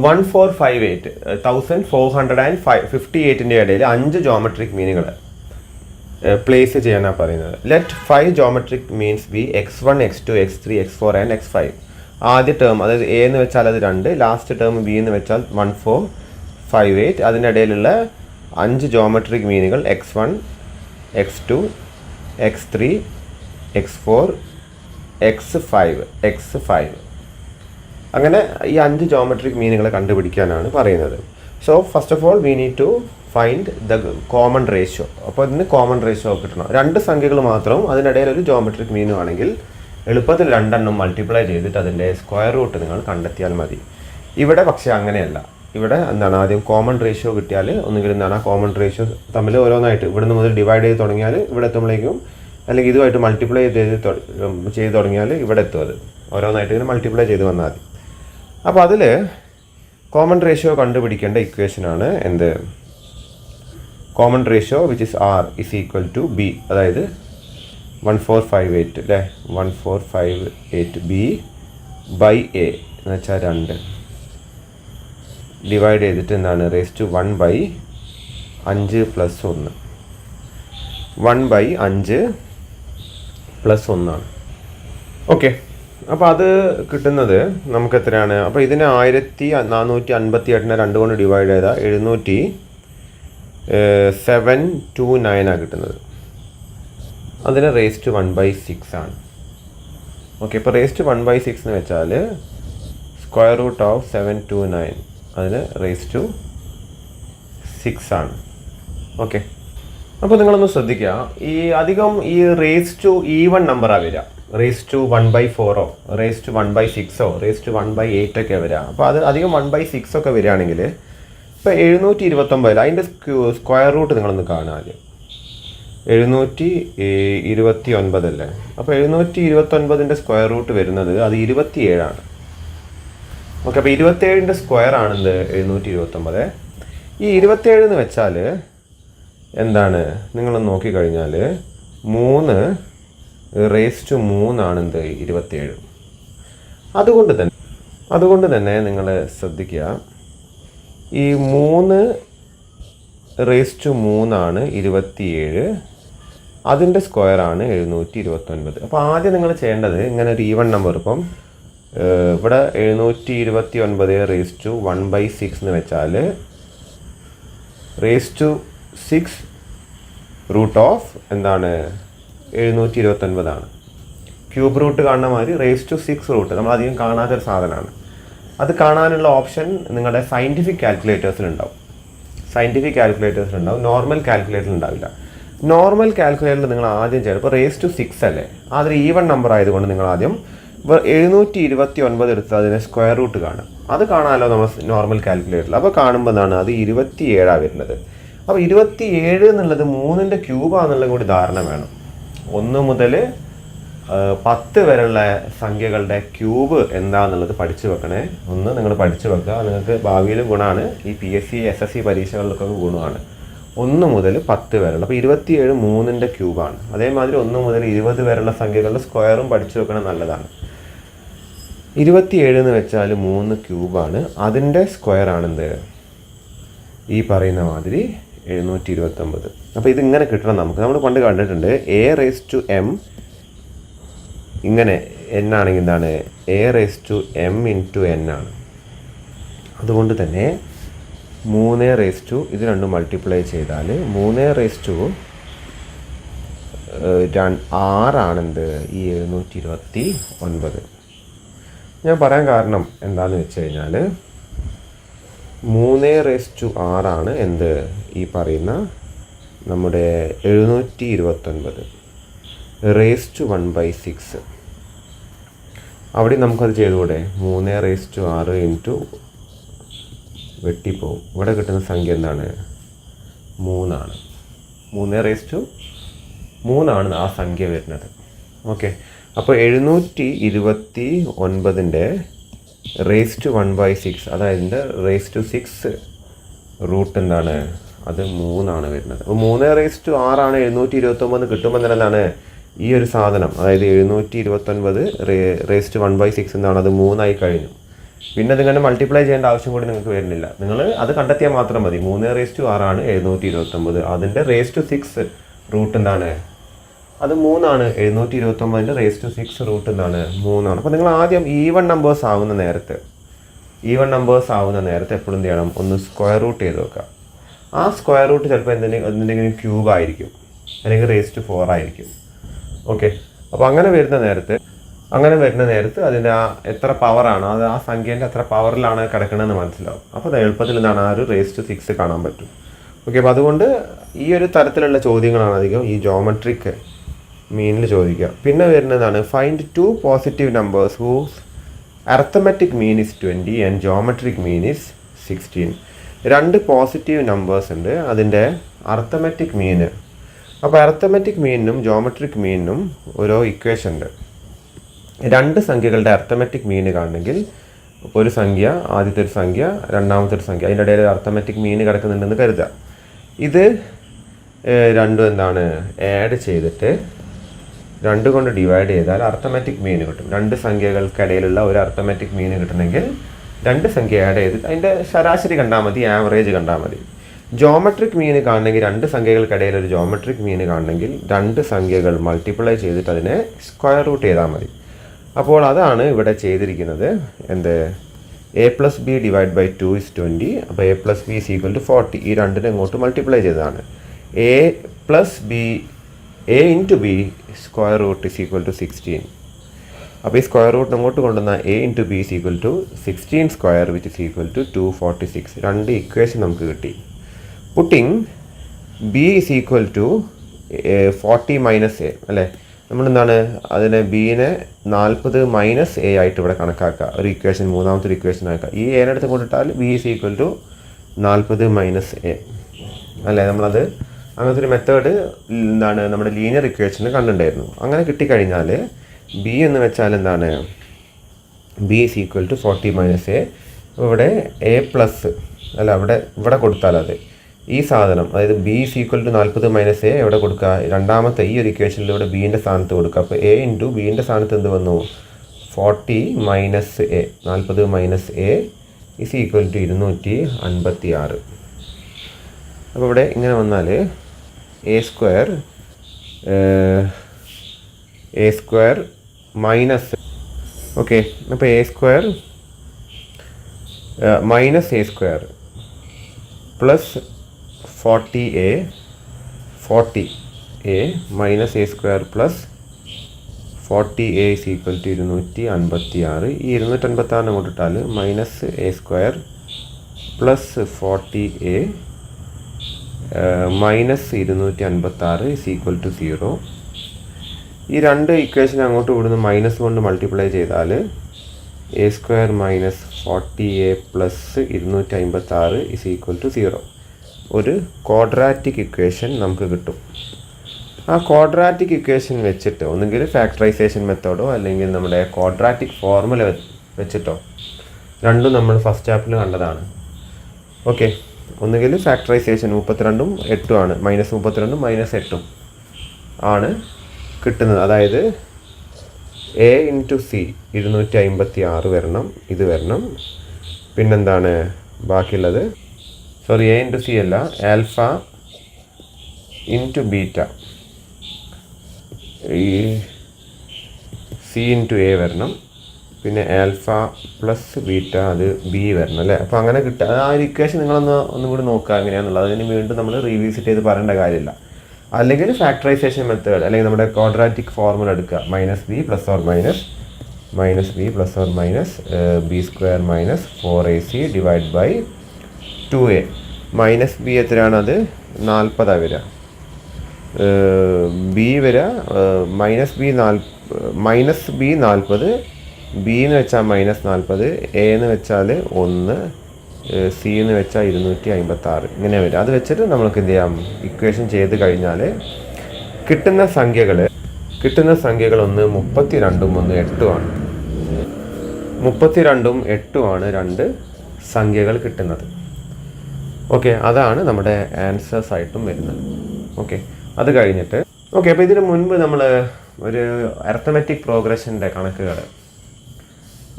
1458 1458 ഇടയിൽ 5 ജോമെട്രിക് മീനുകൾ പ്ലേസ് ചെയ്യാനാണ് പറയുന്നത്. Let 5 geometric means B x1, x2, x3, x4 and x5. ആദ്യ ടേം അതായത് എ എന്ന് വെച്ചാൽ അത് 2, ലാസ്റ്റ് ടേം ബി എന്ന് വെച്ചാൽ 1, 4, 5, 8. അതിനിടയിലുള്ള 5 ജോമെട്രിക് മീനുകൾ x1, x2, x3, x4, x5. അങ്ങനെ ഈ 5 ജോമെട്രിക് മീനുകളെ കണ്ടുപിടിക്കാനാണ് പറയുന്നത്. So first of all we need to find the common ratio. അപ്പോൾ ഇതിന് കോമൺ റേഷ്യോ കിട്ടണം. രണ്ട് സംഖ്യകൾ മാത്രവും അതിനിടയിൽ ഒരു ജോമെട്രിക് മീനും ആണെങ്കിൽ എളുപ്പത്തിൽ രണ്ടെണ്ണം മൾട്ടിപ്ലൈ ചെയ്തിട്ട് അതിൻ്റെ സ്ക്വയർ റൂട്ട് നിങ്ങൾ കണ്ടെത്തിയാൽ മതി. ഇവിടെ പക്ഷേ അങ്ങനെയല്ല. ഇവിടെ എന്താണ് ആദ്യം കോമൺ റേഷ്യോ കിട്ടിയാൽ ഒന്നുകിൽ എന്താണ് ആ കോമൺ റേഷ്യോ തമ്മിൽ ഓരോന്നായിട്ട് ഇവിടുന്ന് മുതൽ ഡിവൈഡ് ചെയ്ത് തുടങ്ങിയാൽ ഇവിടെ എത്തുമ്പോഴേക്കും, അല്ലെങ്കിൽ ഇതുമായിട്ട് മൾട്ടിപ്ലൈ ചെയ്ത് തുടങ്ങിയാൽ ഇവിടെ എത്തും. അത് ഓരോന്നായിട്ട് ഇങ്ങനെ മൾട്ടിപ്ലൈ ചെയ്ത് വന്നാൽ മതി. അപ്പോൾ അതിൽ കോമൺ റേഷ്യോ കണ്ടുപിടിക്കേണ്ട ഇക്വേഷനാണ് എന്ത്? Common ratio which is R is equal to B, അതായത് 1458 അല്ലേ, 1458 ബി ബൈ എ എന്ന് വെച്ചാൽ 2 ഡിവൈഡ് ചെയ്തിട്ട് എന്താണ് റേസ് ടു 1/5 + 1, 1/5 + 1 ആണ്. ഓക്കെ, അപ്പോൾ അത് കിട്ടുന്നത് നമുക്ക് എത്രയാണ്? അപ്പോൾ ഇതിനെ 1458 2 കൊണ്ട് ഡിവൈഡ് ചെയ്താൽ 729 കിട്ടുന്നത്. അതിന് റേസ് ടു 1/6 ആണ്. ഓക്കെ, ഇപ്പോൾ റേസ് ടു 1/6 എന്ന് വെച്ചാൽ സ്ക്വയർ റൂട്ട് ഓഫ് 729, അതിന് റേസ് ടു 6 ആണ്. ഓക്കെ, അപ്പോൾ നിങ്ങളൊന്ന് ശ്രദ്ധിക്കുക, ഈ അധികം ഈ റേസ് ടു ഈവൺ നമ്പറാണ് വരിക. Raise to 1/4 raise to 1/6 raise to 1/8 ഒക്കെ വരിക. അപ്പോൾ അത് അധികം 1/6 ഒക്കെ വരികയാണെങ്കിൽ ഇപ്പോൾ 729 അതിൻ്റെ സ്ക്വയർ റൂട്ട് നിങ്ങളൊന്ന് കാണുക ആദ്യം. 729 അല്ലേ? അപ്പോൾ 729ൻ്റെ സ്ക്വയർ റൂട്ട് വരുന്നത് അത് 27 ആണ്. ഓക്കെ, അപ്പോൾ 27ൻ്റെ സ്ക്വയർ ആണെന്ത് 729. ഈ 27 എന്ന് വെച്ചാൽ എന്താണ്? നിങ്ങളൊന്ന് നോക്കിക്കഴിഞ്ഞാൽ 3 റേസ് ടു 3 ആണെന്ത് 27. അതുകൊണ്ട് തന്നെ നിങ്ങൾ ശ്രദ്ധിക്കുക, ഈ 3 റേസ് ടു 3 ആണ് 27, അതിൻ്റെ സ്ക്വയർ ആണ് 729. അപ്പോൾ ആദ്യം നിങ്ങൾ ചെയ്യേണ്ടത് ഇങ്ങനെ ഒരു ഈവൺ നമ്പർ, ഇപ്പം ഇവിടെ 729 റേസ് ടു 1/6 എന്ന് വെച്ചാൽ റേസ് ടു 6 റൂട്ട് ഓഫ് എന്താണ് 729 ആണ്. ക്യൂബ് റൂട്ട് കാണുന്ന മാതിരി റേസ് ടു 6 റൂട്ട് നമ്മൾ അധികം കാണാത്തൊരു സാധനമാണ്. അത് കാണാനുള്ള ഓപ്ഷൻ നിങ്ങളുടെ സയൻറ്റിഫിക് കാൽക്കുലേറ്റേഴ്സിലുണ്ടാവും. നോർമൽ കാൽക്കുലേറ്ററിൽ ഉണ്ടാവില്ല. നോർമൽ കാൽക്കുലേറ്ററിൽ നിങ്ങൾ ആദ്യം ചെയ്യണം, ഇപ്പോൾ റേസ് ടു 6 അല്ലേ, അതൊരു ഈവൺ നമ്പർ ആയതുകൊണ്ട് നിങ്ങൾ ആദ്യം 729 എടുത്ത് അതിനെ സ്ക്വയർ റൂട്ട് കാണും. അത് കാണാമല്ലോ നമ്മൾ നോർമൽ കാൽക്കുലേറ്ററിൽ. അപ്പോൾ കാണുമ്പോൾ എന്താണ് അത് 27 വരുന്നത്. അപ്പോൾ 27 എന്നുള്ളത് 3ൻ്റെ ക്യൂബാണെന്നുള്ള കൂടി ധാരണ വേണം. 1 മുതൽ 10 വരെയുള്ള സംഖ്യകളുടെ ക്യൂബ് എന്താണെന്നുള്ളത് പഠിച്ചു വെക്കണേ. ഒന്ന് നിങ്ങൾ പഠിച്ചു വെക്കുക, നിങ്ങൾക്ക് ഭാവിയിൽ ഗുണമാണ്. ഈ PSC SSC പരീക്ഷകളിലൊക്കെ ഗുണമാണ്. 1 മുതൽ 10 വരെയുള്ള, അപ്പോൾ 27 3ൻ്റെ ക്യൂബാണ്. അതേമാതിരി 1 മുതൽ 20 വരെയുള്ള സംഖ്യകളുടെ സ്ക്വയറും പഠിച്ചു വെക്കണം, നല്ലതാണ്. 27 എന്ന് വെച്ചാൽ 3 ക്യൂബാണ്, അതിൻ്റെ സ്ക്വയർ ആണെന്ത് ഈ പറയുന്ന മാതിരി 729. അപ്പോൾ ഇതിങ്ങനെ കിട്ടണം നമുക്ക്. നമ്മൾ പണ്ട് കണ്ടിട്ടുണ്ട് A റേസ് ടു M ഇങ്ങനെ n ആണെങ്കിൽ എന്താണ് A raise to M into n ആണ്. അതുകൊണ്ട് തന്നെ 3 റേസ് ടു ഇത് രണ്ടും മൾട്ടിപ്ലൈ ചെയ്താൽ 3 റേസ് ടു 6 ആണെന്ത് ഈ 729. ഞാൻ പറയാൻ കാരണം എന്താണെന്ന് വെച്ച് കഴിഞ്ഞാൽ 3 റേസ് ടു 6 ആണ് എന്ത് ഈ പറയുന്ന നമ്മുടെ 729 റേസ് ടു 1/6. അവിടെ നമുക്കത് ചെയ്തുകൂടെ? 3 റേസ് ടു 6 ഇൻറ്റു വെട്ടിപ്പോവും. ഇവിടെ കിട്ടുന്ന സംഖ്യ എന്താണ്? 3 ആണ്. 3 റേസ് ടു 3 ആണ് ആ സംഖ്യ വരുന്നത്. ഓക്കെ, അപ്പോൾ 729ൻ്റെ റേസ് ടു 1/6, അതായത് റേസ് ടു 6 റൂട്ട് എന്താണ് അത് 3 ആണ് വരുന്നത്. അപ്പോൾ 3 റേസ് ടു 6 ആണ് 729 കിട്ടുമ്പോൾ തന്നെ എന്താണ് ഈ ഒരു സാധനം, അതായത് 729 റേസ് ടു 1/6 എന്താണ് അത് 3 ആയി കഴിഞ്ഞു. പിന്നെ അതിങ്ങനെ മൾട്ടിപ്ലൈ ചെയ്യേണ്ട ആവശ്യം കൂടി നിങ്ങൾക്ക് വരുന്നില്ല. നിങ്ങൾ അത് കണ്ടെത്തിയാൽ മാത്രം മതി. 3 റേസ് ടു 6 ആണ് 729, അതിൻ്റെ റേസ് ടു 6 റൂട്ട് എന്താണ് അത് 3 ആണ്. 729ൻ്റെ റേസ് ടു 6 റൂട്ട് എന്താണ് 3 ആണ്. അപ്പോൾ നിങ്ങൾ ആദ്യം ഈവൺ നമ്പേഴ്സ് ആവുന്ന നേരത്ത് എപ്പോഴും എന്ത് ചെയ്യണം? ഒന്ന് സ്ക്വയർ റൂട്ട് ചെയ്ത് വെക്കുക. ആ സ്ക്വയർ റൂട്ട് ചിലപ്പോൾ എന്തെങ്കിലും ക്യൂബ് ആയിരിക്കും, അല്ലെങ്കിൽ റേസ് ടു 4 ആയിരിക്കും. ഓക്കെ, അപ്പോൾ അങ്ങനെ വരുന്ന നേരത്ത് അതിൻ്റെ ആ എത്ര പവറാണ്, അത് ആ സംഖ്യേൻ്റെ എത്ര പവറിലാണ് കിടക്കണമെന്ന് മനസ്സിലാവും. അപ്പോൾ അത് എളുപ്പത്തിൽ എന്താണ് ആ ഒരു റേസ് ടു 6 കാണാൻ പറ്റും. ഓക്കെ, അപ്പോൾ അതുകൊണ്ട് ഈ ഒരു തരത്തിലുള്ള ചോദ്യങ്ങളാണ് അധികം ഈ ജോമെട്രിക് മീനിൽ ചോദിക്കുക. പിന്നെ വരുന്നതാണ് find 2 positive numbers whose arithmetic mean is 20 and geometric mean is 16. രണ്ട് പോസിറ്റീവ് നമ്പേഴ്സ് ഉണ്ട്, അതിൻ്റെ അർത്തമെറ്റിക് മീന്. അപ്പോൾ അർത്തമെറ്റിക് മീനിനും ജോമെട്രിക് മീനിനും ഓരോ ഇക്വേഷൻ ഉണ്ട്. രണ്ട് സംഖ്യകളുടെ അർത്തമെറ്റിക് മീന് കാണണമെങ്കിൽ ഒരു സംഖ്യ, ആദ്യത്തെ ഒരു സംഖ്യ, രണ്ടാമത്തെ ഒരു സംഖ്യ, അതിൻ്റെ ഇടയിൽ അർത്തമെറ്റിക് മീന് കിടക്കുന്നുണ്ടെന്ന് കരുതുക. ഇത് രണ്ടും എന്താണ് ആഡ് ചെയ്തിട്ട് 2 കൊണ്ട് ഡിവൈഡ് ചെയ്താൽ അർത്തമെറ്റിക് മീന് കിട്ടും. രണ്ട് സംഖ്യകൾക്കിടയിലുള്ള ഒരു അർത്തമെറ്റിക് മീന് കിട്ടണമെങ്കിൽ രണ്ട് സംഖ്യ ആഡ് ചെയ്ത് അതിൻ്റെ ശരാശരി കണ്ടാൽ മതി, ആവറേജ് കണ്ടാൽ മതി. ജോമെട്രിക് മീന് കാണണമെങ്കിൽ രണ്ട് സംഖ്യകൾക്കിടയിൽ ഒരു ജോമെട്രിക് മീന് കാണണമെങ്കിൽ രണ്ട് സംഖ്യകൾ മൾട്ടിപ്ലൈ ചെയ്തിട്ട് അതിനെ സ്ക്വയർ റൂട്ട് ചെയ്താൽ മതി. അപ്പോൾ അതാണ് ഇവിടെ ചെയ്തിരിക്കുന്നത്. എന്ത് a+b ഡിവൈഡ് ബൈ 2 is 20. അപ്പോൾ a+b is equal to 40. ഈ രണ്ടിനെ ഇങ്ങോട്ട് മൾട്ടിപ്ലൈ ചെയ്തതാണ്. a into b square root is equal to 16. അപ്പോൾ ഈ സ്ക്വയർ റൂട്ട് അങ്ങോട്ട് കൊണ്ടുവന്ന a into b is equal to 16 square which is equal to 246. രണ്ട് ഇക്വേഷൻ നമുക്ക് കിട്ടി. Putting b is equal to 40 minus a അല്ലേ, നമ്മളെന്താണ് അതിനെ ബീനെ 40 മൈനസ് a ആയിട്ട് ഇവിടെ കണക്കാക്കുക. ഒരു ഇക്വേഷൻ, മൂന്നാമത്തെ ഒരു ഇക്വേഷൻ ആക്കുക. ഈ a അടുത്ത് കൊണ്ടിട്ടാൽ b is equal to 40 minus a അല്ലേ. നമ്മളത് അങ്ങനത്തെ ഒരു മെത്തേഡ് എന്താണ് നമ്മുടെ ലീനിയർ ഇക്വേഷന് കണ്ടിട്ടുണ്ടായിരുന്നു. അങ്ങനെ കിട്ടിക്കഴിഞ്ഞാൽ ബി എന്ന് വെച്ചാൽ എന്താണ്, B is equal to 40 minus a. ഇവിടെ a പ്ലസ് അല്ല, ഇവിടെ കൊടുത്താൽ അത് ഈ സാധനം, അതായത് B is equal to 40 minus a എവിടെ കൊടുക്കുക, രണ്ടാമത്തെ ഈ ഒരു ഇക്വേഷനിൽ ഇവിടെ ബീൻ്റെ സ്ഥാനത്ത് കൊടുക്കുക. അപ്പോൾ a ഇൻറ്റു ബീൻ്റെ സ്ഥാനത്ത് എന്ത് വന്നു, 40 minus a, 40 minus a is equal to 256. അപ്പോൾ ഇവിടെ ഇങ്ങനെ വന്നാൽ a സ്ക്വയർ മൈനസ്, ഓക്കെ, അപ്പോൾ a square minus a square plus 40a minus a square plus 40a is equal to 256. ഈ 256 കൊണ്ടിട്ടാൽ minus a square plus 40a minus 256 is equal to 0. ഈ രണ്ട് equation അങ്ങോട്ട് ഇവിടുന്ന് മൈനസ് കൊണ്ട് മൾട്ടിപ്ലൈ ചെയ്താൽ a square minus 40a plus 256 is equal to 0. ഒരു quadratic equation നമുക്ക് കിട്ടും. ആ ക്വാഡ്രാറ്റിക് ഇക്വേഷൻ വെച്ചിട്ട് ഒന്നുകിൽ ഫാക്ടറൈസേഷൻ മെത്തേഡോ അല്ലെങ്കിൽ നമ്മുടെ ക്വാഡ്രാറ്റിക് ഫോർമുല വെച്ചിട്ടോ, രണ്ടും നമ്മൾ ഫസ്റ്റ് ചാപ്റ്ററിൽ കണ്ടതാണ്. ഓക്കെ, ഒന്നുകിൽ ഫാക്ടറൈസേഷൻ 32ഉം 8ഉം ആണ്, മൈനസ് 32ഉം മൈനസ് 8ഉം ആണ് കിട്ടുന്നത്. അതായത് a ഇൻറ്റു സി 256 വരണം, ഇത് വരണം. പിന്നെന്താണ് ബാക്കിയുള്ളത്, സോറി a ഇൻറ്റു സി അല്ല, ആൽഫ ഇൻറ്റു ബീറ്റ, ഈ സി ഇൻറ്റു എ വരണം. പിന്നെ ആൽഫ പ്ലസ് ബീറ്റ അത് ബി വരണം അല്ലേ. അപ്പോൾ അങ്ങനെ കിട്ടുക. ആ ഒരു ഇക്വേഷൻ ഒന്നും കൂടി നോക്കുക എങ്ങനെയാണെന്നുള്ളത്. അതിന് വീണ്ടും നമ്മൾ റീവിസിറ്റ് ചെയ്ത് പറയേണ്ട കാര്യമില്ല. അല്ലെങ്കിൽ ഫാക്ടറൈസേഷൻ മെത്തേഡ് അല്ലെങ്കിൽ നമ്മുടെ ക്വാഡ്രാറ്റിക് ഫോർമുല എടുക്കുക. Minus B plus or minus B square minus 4ac divide by 2a. Minus B എത്രയാണ്, അത് 40 വരിക. ബി വരിക മൈനസ് ബി 40, ബി എന്ന് വെച്ചാൽ മൈനസ് 40, എ എന്ന് വെച്ചാൽ 1, സി എന്ന് വെച്ചാൽ 256 ഇങ്ങനെ വരും. അത് വെച്ചിട്ട് നമുക്ക് എന്ത് ചെയ്യാം, ഇക്വേഷൻ ചെയ്ത് കഴിഞ്ഞാൽ കിട്ടുന്ന സംഖ്യകൾ ഒന്ന് 32ഉം ഒന്ന് 8ഉമാണ്. 32ഉം 8ഉമാണ് രണ്ട് സംഖ്യകൾ കിട്ടുന്നത്. ഓക്കെ, അതാണ് നമ്മുടെ ആൻസേഴ്സ് ആയിട്ടും വരുന്നത്. ഓക്കെ, അത് കഴിഞ്ഞിട്ട് അപ്പോൾ ഇതിന് മുൻപ് നമ്മൾ ഒരു അരിത്മെറ്റിക് പ്രോഗ്രഷൻ്റെ കണക്കുകൾ,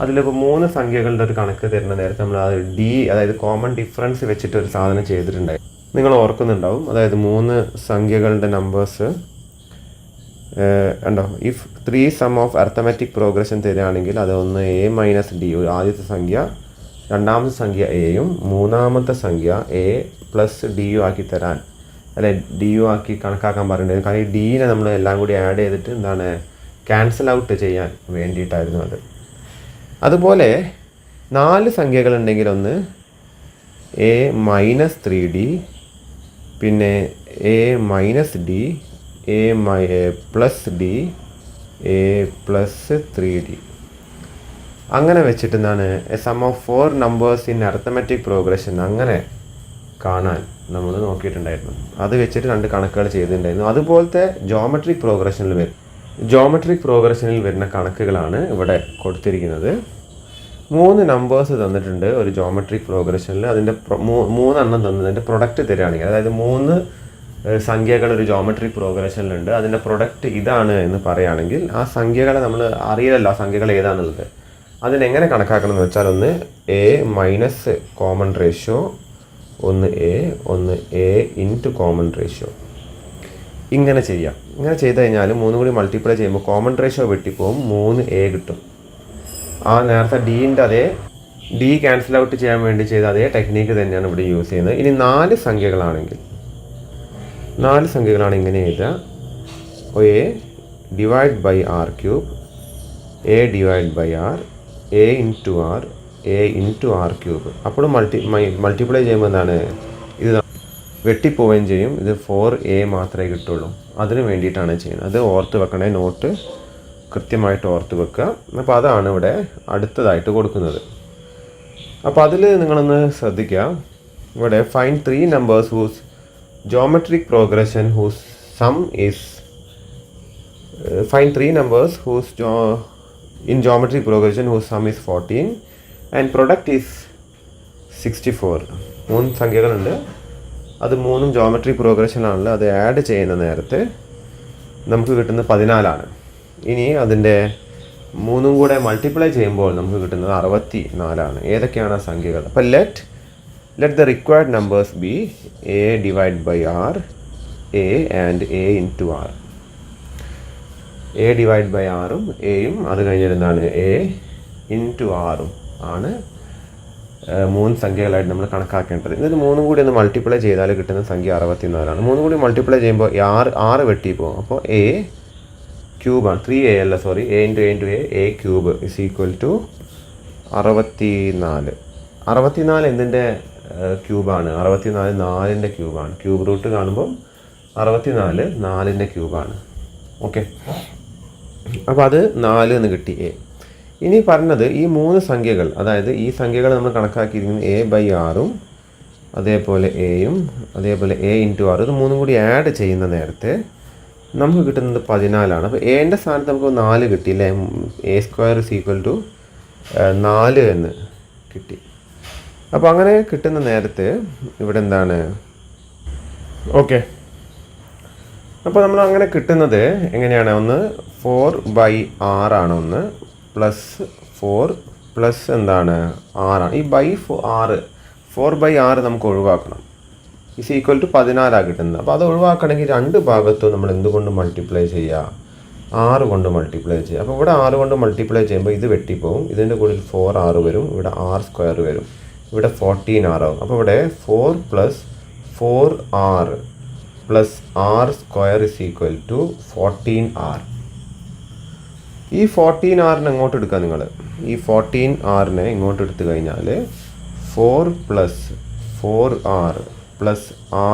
അതിലിപ്പോൾ 3 സംഖ്യകളുടെ ഒരു കണക്ക് തരുന്ന നേരത്തെ നമ്മൾ അത് അതായത് കോമൺ ഡിഫറൻസ് വെച്ചിട്ട് ഒരു സാധനം ചെയ്തിട്ടുണ്ടായി, നിങ്ങൾ ഓർക്കുന്നുണ്ടാവും. അതായത് 3 സംഖ്യകളുടെ നമ്പേഴ്സ് ഉണ്ടോ, if 3 sum of arithmetic progression തരികയാണെങ്കിൽ അത് ഒന്ന് a മൈനസ് ഡി, ആദ്യത്തെ സംഖ്യ, രണ്ടാമത്തെ സംഖ്യ എയും മൂന്നാമത്തെ സംഖ്യ a പ്ലസ് ഡി യു ആക്കി തരാൻ, അല്ലെ ഡി യു ആക്കി കണക്കാക്കാൻ പറഞ്ഞിട്ടുണ്ടായിരുന്നു. കാരണം ഈ ഡീനെ നമ്മൾ എല്ലാം കൂടി ആഡ് ചെയ്തിട്ട് എന്താണ് ക്യാൻസൽ ഔട്ട് ചെയ്യാൻ വേണ്ടിയിട്ടായിരുന്നു അത്. അതുപോലെ 4 സംഖ്യകളുണ്ടെങ്കിൽ ഒന്ന് a മൈനസ് 3d, പിന്നെ a minus D, a plus D, a plus 3d. അങ്ങനെ വെച്ചിട്ട് എന്താണ് a sum of 4 numbers in arithmetic progression അങ്ങനെ കാണാൻ നമ്മൾ നോക്കിയിട്ടുണ്ടായിരുന്നു. അത് വെച്ചിട്ട് 2 കണക്കുകൾ ചെയ്തിട്ടുണ്ടായിരുന്നു. അതുപോലത്തെ ജോമെട്രിക് പ്രോഗ്രഷനിൽ വരുന്ന കണക്കുകളാണ് ഇവിടെ കൊടുത്തിരിക്കുന്നത്. 3 നമ്പേഴ്സ് തന്നിട്ടുണ്ട് ഒരു ജോമെട്രിക് പ്രോഗ്രഷനിൽ. അതിൻ്റെ 3 എണ്ണം തന്നതിൻ്റെ പ്രൊഡക്റ്റ് തരികയാണെങ്കിൽ, അതായത് 3 സംഖ്യകൾ ഒരു ജോമെട്രിക് പ്രോഗ്രഷനിലുണ്ട്, അതിൻ്റെ പ്രൊഡക്റ്റ് ഇതാണ് എന്ന് പറയുകയാണെങ്കിൽ ആ സംഖ്യകളെ നമ്മൾ അറിയില്ലല്ലോ, ആ സംഖ്യകൾ ഏതാണെന്നുള്ളത്. അതിനെങ്ങനെ കണക്കാക്കണം എന്ന് വെച്ചാൽ, ഒന്ന് എ മൈനസ് കോമൺ റേഷ്യോ, ഒന്ന് എ ഇൻറ്റു കോമൺ റേഷ്യോ, ഇങ്ങനെ ചെയ്യാം. ഇങ്ങനെ ചെയ്ത് കഴിഞ്ഞാൽ 3 കൂടി മൾട്ടിപ്ലൈ ചെയ്യുമ്പോൾ കോമൺ റേഷ്യോ വെട്ടിപ്പോവും, 3a കിട്ടും. ആ നേരത്തെ ഡീൻ്റെ അതേ ഡി ക്യാൻസൽ ഔട്ട് ചെയ്യാൻ വേണ്ടി ചെയ്ത അതേ ടെക്നീക്ക് തന്നെയാണ് ഇവിടെ യൂസ് ചെയ്യുന്നത്. ഇനി 4 സംഖ്യകളാണെങ്കിൽ ഇങ്ങനെ എഴുതുക, A divide by R cube, A divide by R, A into R cube. അപ്പോഴും മൾട്ടിപ്ലൈ ചെയ്യുമ്പോൾ എന്താണ്, ഇത് വെട്ടിപ്പോവുകയും ചെയ്യും. ഇത് 4a മാത്രമേ കിട്ടുള്ളൂ. അതിന് വേണ്ടിയിട്ടാണ് ചെയ്യുന്നത്. അത് ഓർത്ത് വെക്കണേ, നോട്ട് കൃത്യമായിട്ട് ഓർത്ത് വെക്കുക. അപ്പോൾ അതാണ് ഇവിടെ അടുത്തതായിട്ട് കൊടുക്കുന്നത്. അപ്പോൾ അതിൽ നിങ്ങളൊന്ന് ശ്രദ്ധിക്കുക. ഇവിടെ find 3 numbers whose geometric progression whose sum is find 3 numbers whose in geometric progression whose sum is 14 and product is 64. 3 സംഖ്യകളുണ്ട്, അത് 3ഉം ജോമെട്രിക് പ്രോഗ്രഷനാണല്ലോ. അത് ആഡ് ചെയ്യുന്ന നേരത്ത് നമുക്ക് കിട്ടുന്നത് 14ആണ്. ഇനി അതിൻ്റെ 3ഉം കൂടെ മൾട്ടിപ്ലൈ ചെയ്യുമ്പോൾ നമുക്ക് കിട്ടുന്നത് 64ആണ്. ഏതൊക്കെയാണ് ആ സംഖ്യകൾ? അപ്പോൾ let the required numbers be A divide by R, A and A into R. A divide by ആറും എയും അത് കഴിഞ്ഞിട്ട് എന്താണ് എ ഇൻറ്റു ആറും ആണ് 3 സംഖ്യകളായിട്ട് നമ്മൾ കണക്കാക്കേണ്ടത്. ഇത് 3ഉം കൂടി ഒന്ന് മൾട്ടിപ്ലൈ ചെയ്താൽ കിട്ടുന്ന സംഖ്യ 64ആണ്. 3 കൂടി മൾട്ടിപ്ലൈ ചെയ്യുമ്പോൾ 6 വെട്ടി പോകും. അപ്പോൾ എ ക്യൂബാണ്, 3a അല്ല, sorry, A into A cube is equal to 64. 64 എന്തിൻ്റെ ക്യൂബാണ്? 64 4ൻ്റെ ക്യൂബാണ്. ക്യൂബ് റൂട്ട് കാണുമ്പോൾ 64 4ൻ്റെ ക്യൂബാണ്. ഓക്കെ, അപ്പോൾ അത് 4 എന്ന് കിട്ടി എ. ഇനി പറഞ്ഞത് ഈ 3 സംഖ്യകൾ, അതായത് ഈ സംഖ്യകൾ നമ്മൾ കണക്കാക്കിയിരിക്കുന്നത് എ ബൈ ആറും അതേപോലെ എയും അതേപോലെ എ ഇൻറ്റു ആറും, ഇത് 3ഉം കൂടി ആഡ് ചെയ്യുന്ന നേരത്തെ നമുക്ക് കിട്ടുന്നത് 14ആണ്. അപ്പോൾ എൻ്റെ സ്ഥാനത്ത് നമുക്ക് 4 കിട്ടിയില്ലേ, A square is equal to 4 എന്ന് കിട്ടി. അപ്പോൾ അങ്ങനെ കിട്ടുന്ന നേരത്ത് ഇവിടെ എന്താണ്, ഓക്കെ, അപ്പോൾ നമ്മൾ അങ്ങനെ കിട്ടുന്നത് എങ്ങനെയാണ്? ഒന്ന് 4/6 ആണ്, ഒന്ന് പ്ലസ് 4 പ്ലസ് എന്താണ് 6 ആണ്. ഈ ബൈ 4/6 നമുക്ക് ഒഴിവാക്കണം. ഇസ് ഈക്വൽ ടു 14 കിട്ടുന്നത്. അപ്പോൾ അത് ഒഴിവാക്കണമെങ്കിൽ 2 ഭാഗത്തും നമ്മൾ എന്തുകൊണ്ട് മൾട്ടിപ്ലൈ ചെയ്യുക? 6 കൊണ്ട് മൾട്ടിപ്ലൈ ചെയ്യുക. അപ്പോൾ ഇവിടെ 6 കൊണ്ട് മൾട്ടിപ്ലൈ ചെയ്യുമ്പോൾ ഇത് വെട്ടിപ്പോവും, ഇതിൻ്റെ കൂടെ 4r വരും, ഇവിടെ r സ്ക്വയർ വരും, ഇവിടെ 14r ആവും. അപ്പോൾ ഇവിടെ 4 plus 4r plus r square is equal to 14r. ഈ 14rനെ ഇങ്ങോട്ട് എടുക്കുക നിങ്ങൾ. ഈ 14rനെ ഇങ്ങോട്ട് എടുത്തു കഴിഞ്ഞാൽ 4 plus 4r plus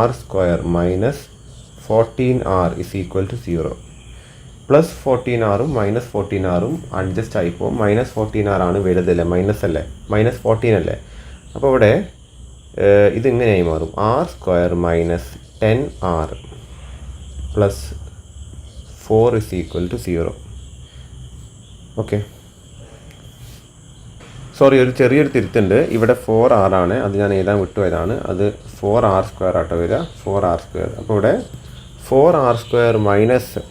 r square minus 14r is equal to 0. Plus 14rഉം മൈനസ് 14rഉം അഡ്ജസ്റ്റ് ആയിപ്പോൾ മൈനസ് 14r ആണ് വലുതല്ലേ, മൈനസ് 14 അല്ലേ. അപ്പോൾ ഇവിടെ ഇതിങ്ങനെയായി മാറും, r square minus 10r plus 4 is equal to 0. Okay, sorry, ഒരു ചെറിയൊരു തിരുത്തുണ്ട്. ഇവിടെ 4r ആണ്, അത് ഞാൻ എഴുതാൻ വിട്ടുപോയതാണ്. അത് 4r സ്ക്വയർ ആട്ടോ വരിക, 4r സ്ക്വയർ. അപ്പോൾ ഇവിടെ 4r square minus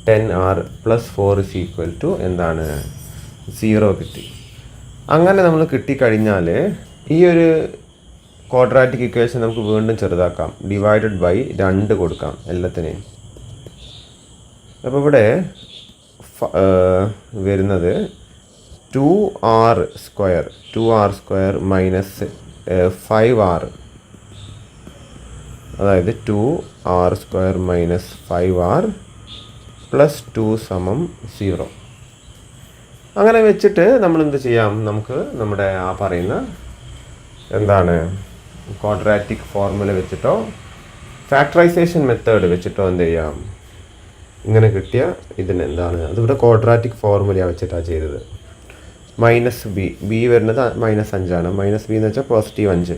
10r plus 4 is equal to എന്താണ് 0 കിട്ടി. അങ്ങനെ നമ്മൾ കിട്ടിക്കഴിഞ്ഞാൽ ഈ ഒരു ക്വാഡ്രാറ്റിക് ഇക്വേഷൻ നമുക്ക് വീണ്ടും ചെറുതാക്കാം. ഡിവൈഡഡ് ബൈ 2 കൊടുക്കാം എല്ലാത്തിനെയും. അപ്പോൾ ഇവിടെ വരുന്നത് 2r സ്ക്വയർ മൈനസ് 5r, അതായത് 2r square minus 5r plus 2 സമം 0. അങ്ങനെ വെച്ചിട്ട് നമ്മൾ എന്ത് ചെയ്യാം? നമുക്ക് നമ്മുടെ ആ പറയുന്ന എന്താണ് ക്വാഡ്രാറ്റിക് ഫോർമുല വെച്ചിട്ടോ ഫാക്ടറൈസേഷൻ മെത്തേഡ് വെച്ചിട്ടോ എന്ത് ചെയ്യാം? ഇങ്ങനെ കിട്ടിയ ഇതിന് എന്താണ്, അതിവിടെ ക്വാഡ്രാറ്റിക് ഫോർമുല വെച്ചിട്ടാണ് ചെയ്തത്. മൈനസ് ബി വരുന്നത് -5 മൈനസ് ബി എന്ന് വെച്ചാൽ +5.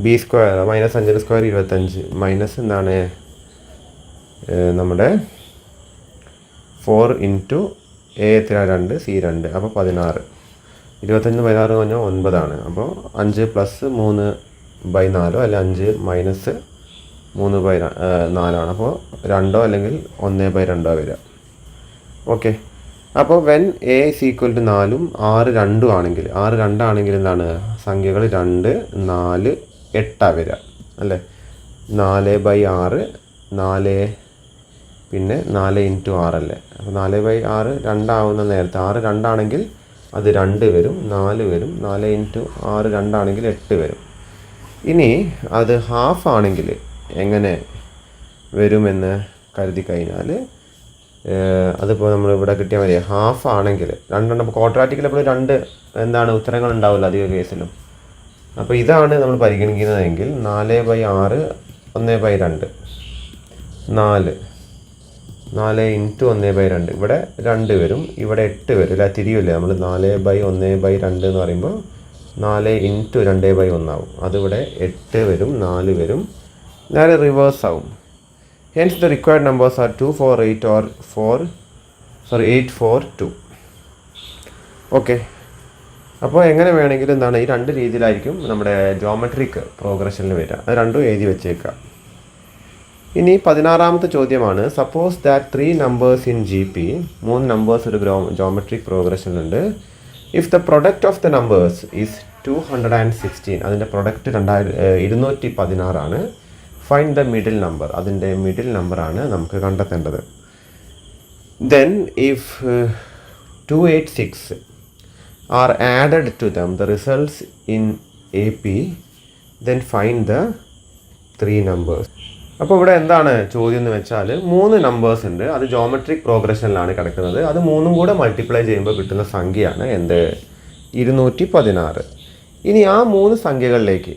ബി സ്ക്വയർ -5 സ്ക്വയർ 25 മൈനസ് എന്താണ് നമ്മുടെ 4 ഇൻറ്റു എ എത്ര 2 സി 2 അപ്പോൾ 16. 25 16 പറഞ്ഞാൽ 9 അപ്പോൾ 5 + 3/4 അല്ല 5 മൈനസ് 3/4 അപ്പോൾ 2 അല്ലെങ്കിൽ 1/2 വരിക. ഓക്കെ, അപ്പോൾ when A is equal to 4 6 2 ആണെങ്കിൽ 6 2 ആണെങ്കിൽ എന്താണ് സംഖ്യകൾ 2 4 8 വരിക അല്ലേ. 4/6 4 പിന്നെ 4 ഇൻറ്റു 6 അല്ലേ. അപ്പോൾ 4/6 2 ആവുന്ന നേരത്തെ 6 2 ആണെങ്കിൽ അത് 2 വരും, 4 വരും. 4 ഇൻറ്റു 6 2 ആണെങ്കിൽ 8 വരും. ഇനി അത് ഹാഫ് ആണെങ്കിൽ എങ്ങനെ വരുമെന്ന് കരുതി കഴിഞ്ഞാൽ അതിപ്പോൾ നമ്മളിവിടെ കിട്ടിയാൽ മതി. ഹാഫ് ആണെങ്കിൽ രണ്ടെണ്ണം ക്വാഡ്രാറ്റിക്കിൽ എപ്പോഴും 2 എന്താണ് ഉത്തരങ്ങൾ ഉണ്ടാവില്ല അധിക കേസിലും. അപ്പോൾ ഇതാണ് നമ്മൾ പരിഗണിക്കുന്നതെങ്കിൽ 4/6 1/2 4 ഇൻറ്റു 1/2 ഇവിടെ 2 വരും, ഇവിടെ 8 വരും അല്ല, തിരിയില്ലേ നമ്മൾ 4/1/2 എന്ന് പറയുമ്പോൾ 4 ഇൻറ്റു 2/1 ആവും. അതിവിടെ 8 വരും, 4 വരും, നേരെ റിവേഴ്സ് ആവും. Hence the required numbers are 2 4 8 or 8 4 2. Okay, അപ്പോൾ എങ്ങനെ വേണമെങ്കിലും എന്താണ് ഈ 2 രീതിയിലായിരിക്കും നമ്മുടെ ജോമെട്രിക് പ്രോഗ്രഷനിൽ വരിക. അത് രണ്ടും എഴുതി വെച്ചേക്കാം. ഇനി 16ാമത്തെ ചോദ്യമാണ്. Suppose that 3 numbers in GP, 3 numbers ഒരു ജോമെട്രിക് പ്രോഗ്രഷനിലുണ്ട്. If the product of the numbers is 216, അതിൻ്റെ product 216 find the middle number, അതിൻ്റെ മിഡിൽ നമ്പറാണ് നമുക്ക് കണ്ടെത്തേണ്ടത്. Then if 286 are added to them the results in AP, then find the 3 numbers. അപ്പോൾ ഇവിടെ എന്താണ് ചോദ്യം എന്ന് വെച്ചാൽ 3 നമ്പേഴ്സ് ഉണ്ട്, അത് ജോമെട്രിക് പ്രോഗ്രഷനിലാണ് കിടക്കുന്നത്. അത് 3ഉം കൂടെ മൾട്ടിപ്ലൈ ചെയ്യുമ്പോൾ കിട്ടുന്ന സംഖ്യയാണ് 216. ഇനി ആ 3 സംഖ്യകളിലേക്ക്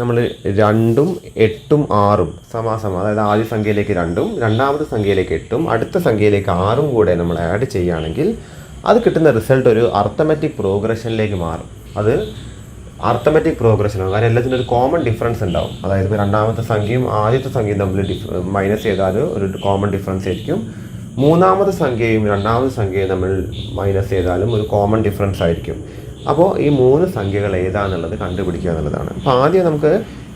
നമ്മൾ 2ഉം 8ഉം 6ഉം സമാസമം, അതായത് ആദ്യ സംഖ്യയിലേക്ക് 2ഉം രണ്ടാമത്തെ സംഖ്യയിലേക്ക് 8ഉം അടുത്ത സംഖ്യയിലേക്ക് 6ഉം കൂടെ നമ്മൾ ആഡ് ചെയ്യുകയാണെങ്കിൽ അത് കിട്ടുന്ന റിസൾട്ട് ഒരു അർത്ഥമെറ്റിക് പ്രോഗ്രഷനിലേക്ക് മാറും. അത് അർത്ഥമെറ്റിക് പ്രോഗ്രഷനാണ്, കാരണം എല്ലാത്തിനും ഒരു കോമൺ ഡിഫറൻസ് ഉണ്ടാവും. അതായത് ഇപ്പോൾ രണ്ടാമത്തെ സംഖ്യയും ആദ്യത്തെ സംഖ്യയും തമ്മിൽ മൈനസ് ചെയ്താൽ ഒരു കോമൺ ഡിഫറൻസ് ആയിരിക്കും. മൂന്നാമത്തെ സംഖ്യയും രണ്ടാമത്തെ സംഖ്യയും തമ്മിൽ മൈനസ് ചെയ്താലും ഒരു കോമൺ ഡിഫറൻസ് ആയിരിക്കും. അപ്പോൾ ഈ 3 സംഖ്യകൾ ഏതാണെന്നുള്ളത് കണ്ടുപിടിക്കുക എന്നുള്ളതാണ്. അപ്പോൾ ആദ്യം നമുക്ക്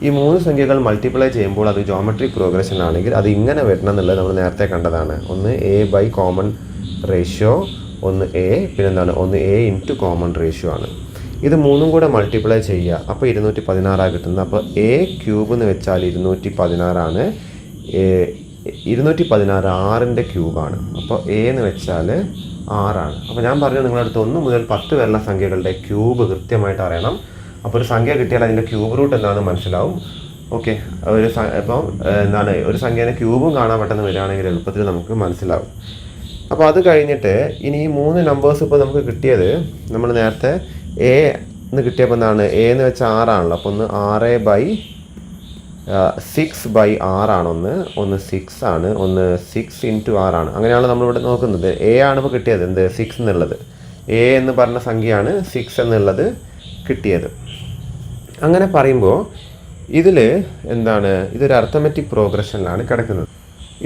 ഈ 3 സംഖ്യകൾ മൾട്ടിപ്ലൈ ചെയ്യുമ്പോൾ അത് ജോമെട്രിക് പ്രോഗ്രഷൻ ആണെങ്കിൽ അത് ഇങ്ങനെ വരണം എന്നുള്ളത് നമ്മൾ നേരത്തെ കണ്ടതാണ്. ഒന്ന് A/, കോമൺ റേഷ്യോ, ഒന്ന് A, പിന്നെന്താണ് ഒന്ന് A ഇൻറ്റു കോമൺ റേഷ്യോ ആണ്. ഇത് 3ഉം കൂടെ മൾട്ടിപ്ലൈ ചെയ്യുക, അപ്പോൾ 216 കിട്ടുന്നത്. അപ്പോൾ A³ എന്ന് വെച്ചാൽ 216 216 6ൻ്റെ ക്യൂബാണ്. അപ്പോൾ A എന്ന് വെച്ചാൽ 6. അപ്പോൾ ഞാൻ പറഞ്ഞു നിങ്ങളടുത്ത് 1 മുതൽ 10 വരെയുള്ള സംഖ്യകളുടെ ക്യൂബ് കൃത്യമായിട്ട് അറിയണം. അപ്പോൾ ഒരു സംഖ്യ കിട്ടിയാൽ അതിൻ്റെ ക്യൂബ് റൂട്ട് എന്താണെന്ന് മനസ്സിലാവും. ഓക്കെ, ഇപ്പോൾ എന്താണ് ഒരു സംഖ്യേനെ ക്യൂബും കാണാൻ പെട്ടെന്ന് വരികയാണെങ്കിൽ എളുപ്പത്തിൽ നമുക്ക് മനസ്സിലാവും. അപ്പോൾ അത് കഴിഞ്ഞിട്ട് ഇനി ഈ 3 നമ്പേഴ്സ് ഇപ്പോൾ നമുക്ക് കിട്ടിയത് നമ്മൾ നേരത്തെ A എന്ന് കിട്ടിയപ്പോൾ എന്താണ് A എന്ന് വെച്ചാൽ 6 ആണല്ലോ. അപ്പോൾ ഒന്ന് 6/6 ആണ്, ഒന്ന് 6 ആണ്, ഒന്ന് 6 ഇൻറ്റു 6 ആണ്. അങ്ങനെയാണ് നമ്മളിവിടെ നോക്കുന്നത്. A ആണ് ഇപ്പോൾ കിട്ടിയത്, എന്ത് 6 എന്നുള്ളത്. A എന്ന് പറഞ്ഞ സംഖ്യയാണ് 6 എന്നുള്ളത് കിട്ടിയത്. അങ്ങനെ പറയുമ്പോൾ ഇതിൽ എന്താണ് ഇതൊരു അർത്ഥമെറ്റിക് പ്രോഗ്രഷനിലാണ് കിടക്കുന്നത്.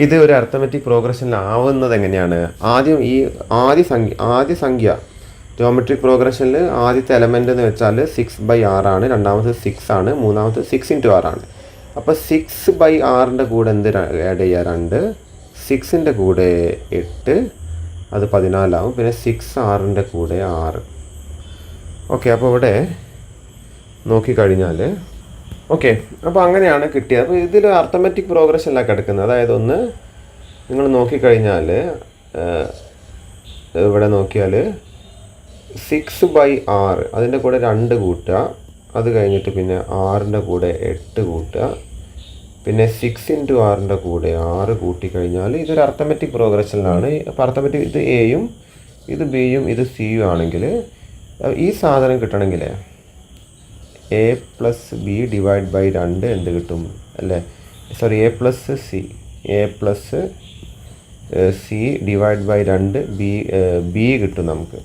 ഇത് ഒരു അർത്ഥമെറ്റിക് പ്രോഗ്രഷനിലാവുന്നത് എങ്ങനെയാണ്? ആദ്യം ഈ ആദ്യ സംഖ്യ ജോമെട്രിക് പ്രോഗ്രഷനിൽ ആദ്യത്തെ എലമെൻ്റ് എന്ന് വെച്ചാൽ 6/6 ആണ്, രണ്ടാമത്തെ 6 ആണ്, മൂന്നാമത്തെ 6 ഇൻറ്റു 6 ആണ്. അപ്പോൾ 6/6ൻ്റെ കൂടെ എന്ത് ആഡ് ചെയ്യുക? 2. 6ൻ്റെ കൂടെ 8, അത് 14 ആവും. പിന്നെ 6 6ൻ്റെ കൂടെ 6. ഓക്കെ, അപ്പോൾ ഇവിടെ നോക്കിക്കഴിഞ്ഞാൽ ഓക്കെ, അപ്പോൾ അങ്ങനെയാണ് കിട്ടിയത്. അപ്പോൾ ഇതിൽ അർത്ഥമെറ്റിക് പ്രോഗ്രഷനിലാണ് കിടക്കുന്നത്. അതായത് ഒന്ന് നിങ്ങൾ നോക്കിക്കഴിഞ്ഞാൽ ഇവിടെ നോക്കിയാൽ 6/6 അതിൻ്റെ കൂടെ 2 കൂട്ടുക, അത് കഴിഞ്ഞിട്ട് പിന്നെ 6ൻ്റെ കൂടെ 8 കൂട്ടുക, പിന്നെ 6 ഇൻറ്റു 6ൻ്റെ കൂടെ 6 കൂട്ടിക്കഴിഞ്ഞാൽ ഇതൊരു അർത്ഥമെറ്റിക് പ്രോഗ്രഷനിലാണ്. അപ്പോൾ അർത്ഥമെറ്റിക് ഇത് എയും ഇത് ബിയും ഇത് സിയും ആണെങ്കിൽ ഈ സാധനം കിട്ടണമെങ്കിൽ A+B ഡിവൈഡ് ബൈ 2 എന്ത് കിട്ടും അല്ലേ? Sorry, A+C divide by 2 B കിട്ടും നമുക്ക്.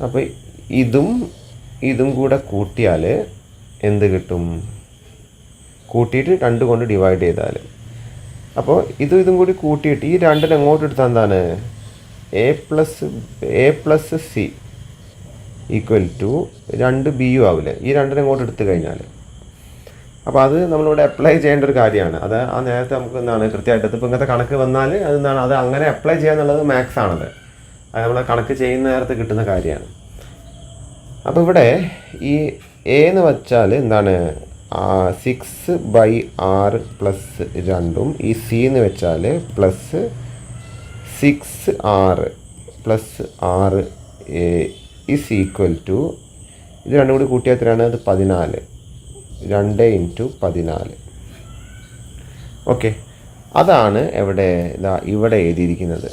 അപ്പോൾ ഇതും കൂടെ കൂട്ടിയാൽ എന്ത് കിട്ടും? കൂട്ടിയിട്ട് 2 കൊണ്ട് ഡിവൈഡ് ചെയ്താൽ, അപ്പോൾ ഇതും കൂടി കൂട്ടിയിട്ട് ഈ 2 അങ്ങോട്ട് എടുത്താൽ എന്താണ്? A plus C equal to 2b ആവില്ലേ? ഈ 2 അങ്ങോട്ട് എടുത്തു കഴിഞ്ഞാൽ, അപ്പോൾ അത് നമ്മളിവിടെ അപ്ലൈ ചെയ്യേണ്ട ഒരു കാര്യമാണ്. അത് ആ നേരത്തെ നമുക്ക് എന്താണ് കൃത്യമായിട്ട് ഇപ്പോൾ ഇങ്ങനത്തെ കണക്ക് വന്നാൽ അതെന്താണ്, അത് അങ്ങനെ അപ്ലൈ ചെയ്യുക എന്നുള്ളത് മാത്സ് ആണത്. അത് നമ്മൾ കണക്ക് ചെയ്യുന്ന നേരത്ത് കിട്ടുന്ന കാര്യമാണ്. അപ്പോൾ ഇവിടെ ഈ എ എന്ന് വെച്ചാൽ എന്താണ്? 6/6 പ്ലസ് 2, ഈ സി എന്ന് വെച്ചാൽ plus 6r plus 6 is equal to, ഇത് രണ്ടും കൂടി കൂട്ടിയാൽ എത്രയാണ്? അത് 14. 2 × 14. ഓക്കെ, അതാണ് ഇവിടെ എഴുതിയിരിക്കുന്നത്.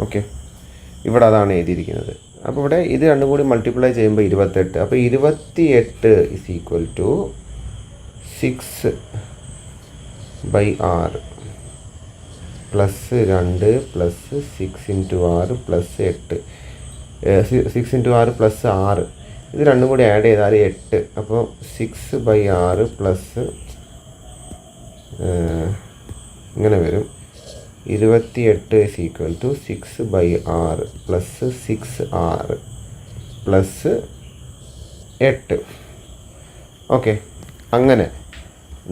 ഓക്കെ, ഇവിടെ അതാണ് എഴുതിയിരിക്കുന്നത്. അപ്പോൾ ഇവിടെ ഇത് രണ്ടും കൂടി മൾട്ടിപ്ലൈ ചെയ്യുമ്പോൾ 28. അപ്പോൾ 28 is equal to 6/6 plus 2 plus 6 × 6 plus 8, 6 × 6 plus 6, ഇത് രണ്ടും കൂടി ആഡ് ചെയ്താൽ 8. അപ്പോൾ 6/6 പ്ലസ് ഇങ്ങനെ വരും. 28 is equal to 6/6 plus 6r plus 8. Okay, അങ്ങനെ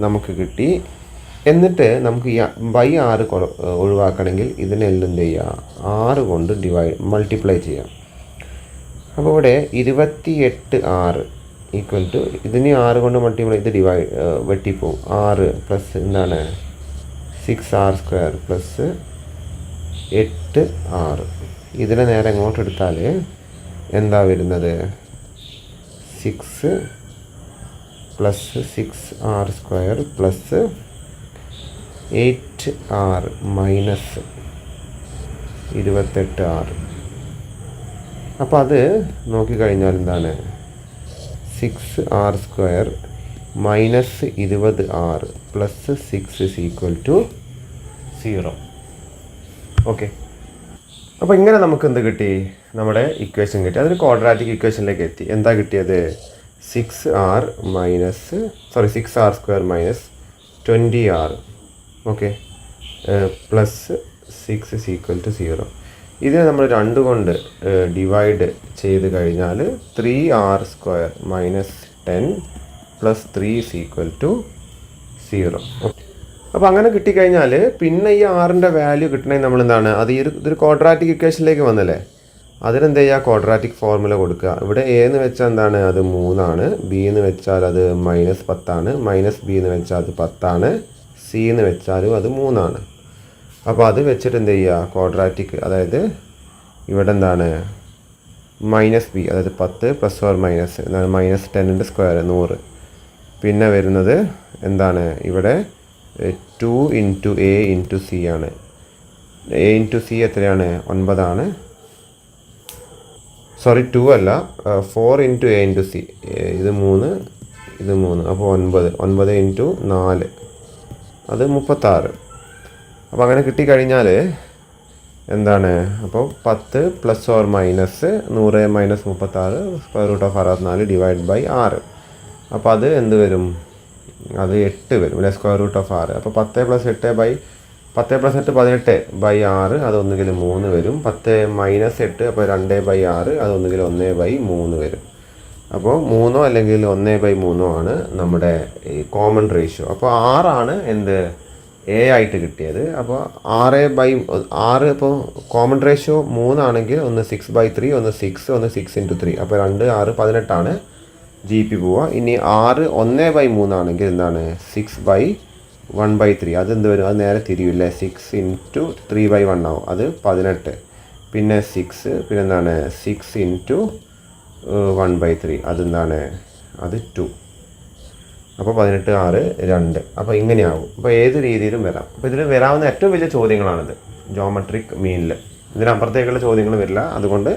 നമുക്ക് കിട്ടി. എന്നിട്ട് നമുക്ക് ഈ /6 ഒഴിവാക്കണമെങ്കിൽ ഇതിനെല്ലാം എന്ത് ചെയ്യുക? 6 കൊണ്ട് മൾട്ടിപ്ലൈ ചെയ്യാം. അപ്പോൾ ഇവിടെ 28r ഈക്വൽ ടു, ഇതിന് 6 കൊണ്ട് മൾട്ടിപ്ലൈ, ഇത് വെട്ടിപ്പോവും. 6 പ്ലസ് എന്താണ്? 6r² plus 8r. ഇതിനെ നേരെ എങ്ങോട്ട് എടുത്താൽ എന്താ വരുന്നത്? 6 plus 6r² plus 8r minus 28r. അപ്പോൾ അത് നോക്കിക്കഴിഞ്ഞാൽ എന്താണ്? 6r² minus 20r plus 6 is equal to 0. Okay, അപ്പോൾ ഇങ്ങനെ നമുക്ക് എന്ത് കിട്ടി? നമ്മുടെ ഇക്വേഷൻ കിട്ടി. അതൊരു ക്വാഡ്രാറ്റിക് ഇക്വേഷനിലേക്ക് എത്തി. എന്താ കിട്ടിയത്? 6r² minus 20r. Okay, plus 6 is equal to 0. ഇതിനെ നമ്മൾ 2 കൊണ്ട് ഡിവൈഡ് ചെയ്ത് കഴിഞ്ഞാൽ 3r² minus 10 plus 3 is equal to 0. അപ്പോൾ അങ്ങനെ കിട്ടിക്കഴിഞ്ഞാൽ പിന്നെ ഈ ആറിൻ്റെ വാല്യൂ കിട്ടണമെങ്കിൽ നമ്മൾ എന്താണ്? അത് ഇതൊരു ക്വാഡ്രാറ്റിക് ഇക്വേഷനിലേക്ക് വന്നല്ലേ, അതിനെന്ത് ചെയ്യുക? ക്വാഡ്രാറ്റിക് ഫോർമുല കൊടുക്കുക. ഇവിടെ എ എന്ന് വെച്ചാൽ എന്താണ്? അത് 3 ആണ്. ബി എന്ന് വെച്ചാൽ അത് -10 ആണ്. മൈനസ് ബി എന്ന് വെച്ചാൽ അത് 10 ആണ്. സി എന്ന് വെച്ചാലും അത് 3 ആണ്. അപ്പോൾ അത് വെച്ചിട്ട് എന്ത് ചെയ്യുക? ക്വാഡ്രാറ്റിക്, അതായത് ഇവിടെ എന്താണ്? -b, അതായത് 10 പ്ലസ് ഓർ മൈനസ് എന്താണ്? -10ൻ്റെ സ്ക്വയർ 100. പിന്നെ വരുന്നത് എന്താണ്? ഇവിടെ 2 × a × c ആണ്. a × c എത്രയാണ്? 9 ആണ്. സോറി, 2 അല്ല, 4 × a × c. ഇത് 3, ഇത് 3, അപ്പോൾ 9. 9 × 4 അത് 36. അപ്പോൾ അങ്ങനെ കിട്ടിക്കഴിഞ്ഞാൽ എന്താണ്? അപ്പോൾ 10 പ്ലസ് ഓർ മൈനസ് 100 മൈനസ് 36 √64 /6. അപ്പോൾ അത് എന്ത് വരും? അത് 8 വരും അല്ലെ, √6. അപ്പോൾ 10 + 8 18/6 അതൊന്നുകിൽ 3 വരും. 10 - 8 അപ്പോൾ 2/6 അതൊന്നുകിൽ 1/3 വരും. അപ്പോൾ 3 അല്ലെങ്കിൽ 1/3 ആണ് നമ്മുടെ ഈ കോമൺ റേഷ്യോ. അപ്പോൾ 6 ആണ് എന്ത്? എ ആയിട്ട് കിട്ടിയത്. അപ്പോൾ 6 ഇപ്പോൾ കോമൺ റേഷ്യോ 3 ആണെങ്കിൽ ഒന്ന് 6/3, ഒന്ന് 6, ഒന്ന് 6 × 3. അപ്പോൾ 2, 6, 18 ആണ് GP പോവുക. ഇനി 6 1/3 ആണെങ്കിൽ എന്താണ്? 6/1/3. അതെന്ത് വരും? അത് നേരെ തിരിയില്ലേ, 6 × 3/1 ആവും. അത് 18. പിന്നെ 6, പിന്നെ എന്താണ്? 6 × 1/3. അതെന്താണ്? അത് 2. അപ്പോൾ 18, 6, 2. അപ്പോൾ ഇങ്ങനെയാവും. അപ്പോൾ ഏത് രീതിയിലും വരാം. അപ്പോൾ ഇതിൽ വരാവുന്ന ഏറ്റവും വലിയ ചോദ്യങ്ങളാണിത്, ജോമെട്രിക് മീനിൽ. ഇതിനപ്പുറത്തേക്കുള്ള ചോദ്യങ്ങൾ വരില്ല. അതുകൊണ്ട്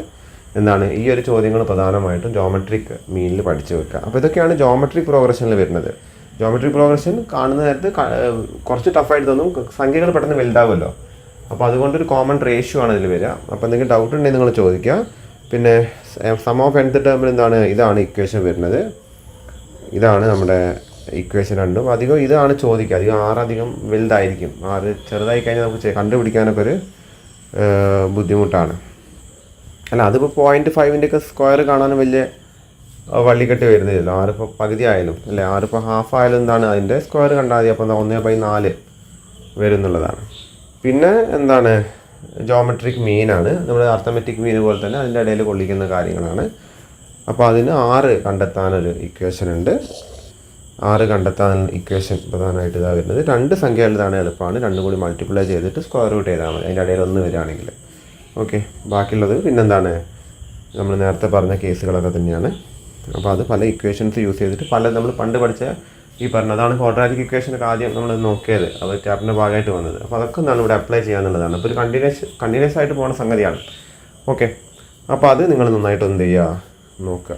എന്താണ്, ഈ ഒരു ചോദ്യങ്ങൾ പ്രധാനമായിട്ടും ജോമെട്രിക് മീനിൽ പഠിച്ചു വെക്കുക. അപ്പോൾ ഇതൊക്കെയാണ് ജോമെട്രിക് പ്രോഗ്രഷനിൽ വരുന്നത്. ജോമെട്രിക് പ്രോഗ്രഷൻ കാണുന്ന നേരത്ത് കുറച്ച് ടഫായിട്ട് തോന്നും, സംഖ്യകൾ പെട്ടെന്ന് വലുതാവുമല്ലോ. അപ്പോൾ അതുകൊണ്ടൊരു കോമൺ റേഷ്യോ ആണ് ഇതിൽ വരിക. അപ്പോൾ എന്തെങ്കിലും ഡൗട്ട് ഉണ്ടെങ്കിൽ നിങ്ങൾ ചോദിക്കുക. പിന്നെ സം ഓഫ് nth ടേമിൽ എന്താണ്, ഇതാണ് ഇക്വേഷൻ വരുന്നത്. ഇതാണ് നമ്മുടെ ഇക്വേഷൻ രണ്ടും. അധികം ഇതാണ് ചോദിക്കുക. അധികം 6 അധികം വലുതായിരിക്കും. 6 ചെറുതായി കഴിഞ്ഞാൽ നമുക്ക് കണ്ടുപിടിക്കാനൊക്കെ ഒരു ബുദ്ധിമുട്ടാണ്. അല്ല, അതിപ്പോൾ 0.5 സ്ക്വയർ കാണാനും വലിയ വള്ളിക്കെട്ട് വരുന്നില്ലല്ലോ. 6 ഇപ്പോൾ പകുതി ആയാലും അല്ലേ, 6 ഇപ്പോൾ ഹാഫ് ആയാലും എന്താണ് അതിൻ്റെ സ്ക്വയർ കണ്ടാൽ മതി. അപ്പോൾ 1/4 വരുന്നുള്ളതാണ്. പിന്നെ എന്താണ്, ജോമെട്രിക് മീനാണ്. നമ്മൾ അർത്ഥമെറ്റിക് മീൻ പോലെ തന്നെ അതിൻ്റെ ഇടയിൽ കൊള്ളിക്കുന്ന കാര്യങ്ങളാണ്. അപ്പോൾ അതിന് 6 കണ്ടെത്താനൊരു ഇക്വേഷൻ ഉണ്ട്. 6 കണ്ടെത്താൻ ഇക്വേഷൻ പ്രധാനമായിട്ട് ഇതാണ് വരുന്നത്. 2 സംഖ്യകളുടെ എളുപ്പമാണ്. 2 കൂടി മൾട്ടിപ്ലൈ ചെയ്തിട്ട് സ്ക്വയർ റൂട്ട് ചെയ്താൽ മതി, അതിൻ്റെ ഇടയിൽ 1 വരികയാണെങ്കിൽ. ഓക്കെ, ബാക്കിയുള്ളത് പിന്നെന്താണ്, നമ്മൾ നേരത്തെ പറഞ്ഞ കേസുകളൊക്കെ തന്നെയാണ്. അപ്പോൾ അത് പല ഇക്വേഷൻസ് യൂസ് ചെയ്തിട്ട് നമ്മൾ പണ്ട് പഠിച്ച ഈ പറഞ്ഞതാണ് ക്വാഡ്രാറ്റിക് ഇക്വേഷനൊക്കെ ആദ്യം നമ്മൾ നോക്കിയത്, അത് ചാപ്റ്ററിൻ്റെ ഭാഗമായിട്ട് വന്നത്. അപ്പോൾ അതൊക്കെ എന്താണ് ഇവിടെ അപ്ലൈ ചെയ്യാന്നുള്ളതാണ്. അപ്പോൾ ഒരു കണ്ടിന്യൂസ് ആയിട്ട് പോകുന്ന സംഗതിയാണ്. ഓക്കെ, അപ്പോൾ അത് നിങ്ങൾ നന്നായിട്ട് എന്ത് ചെയ്യുക, നോക്കുക.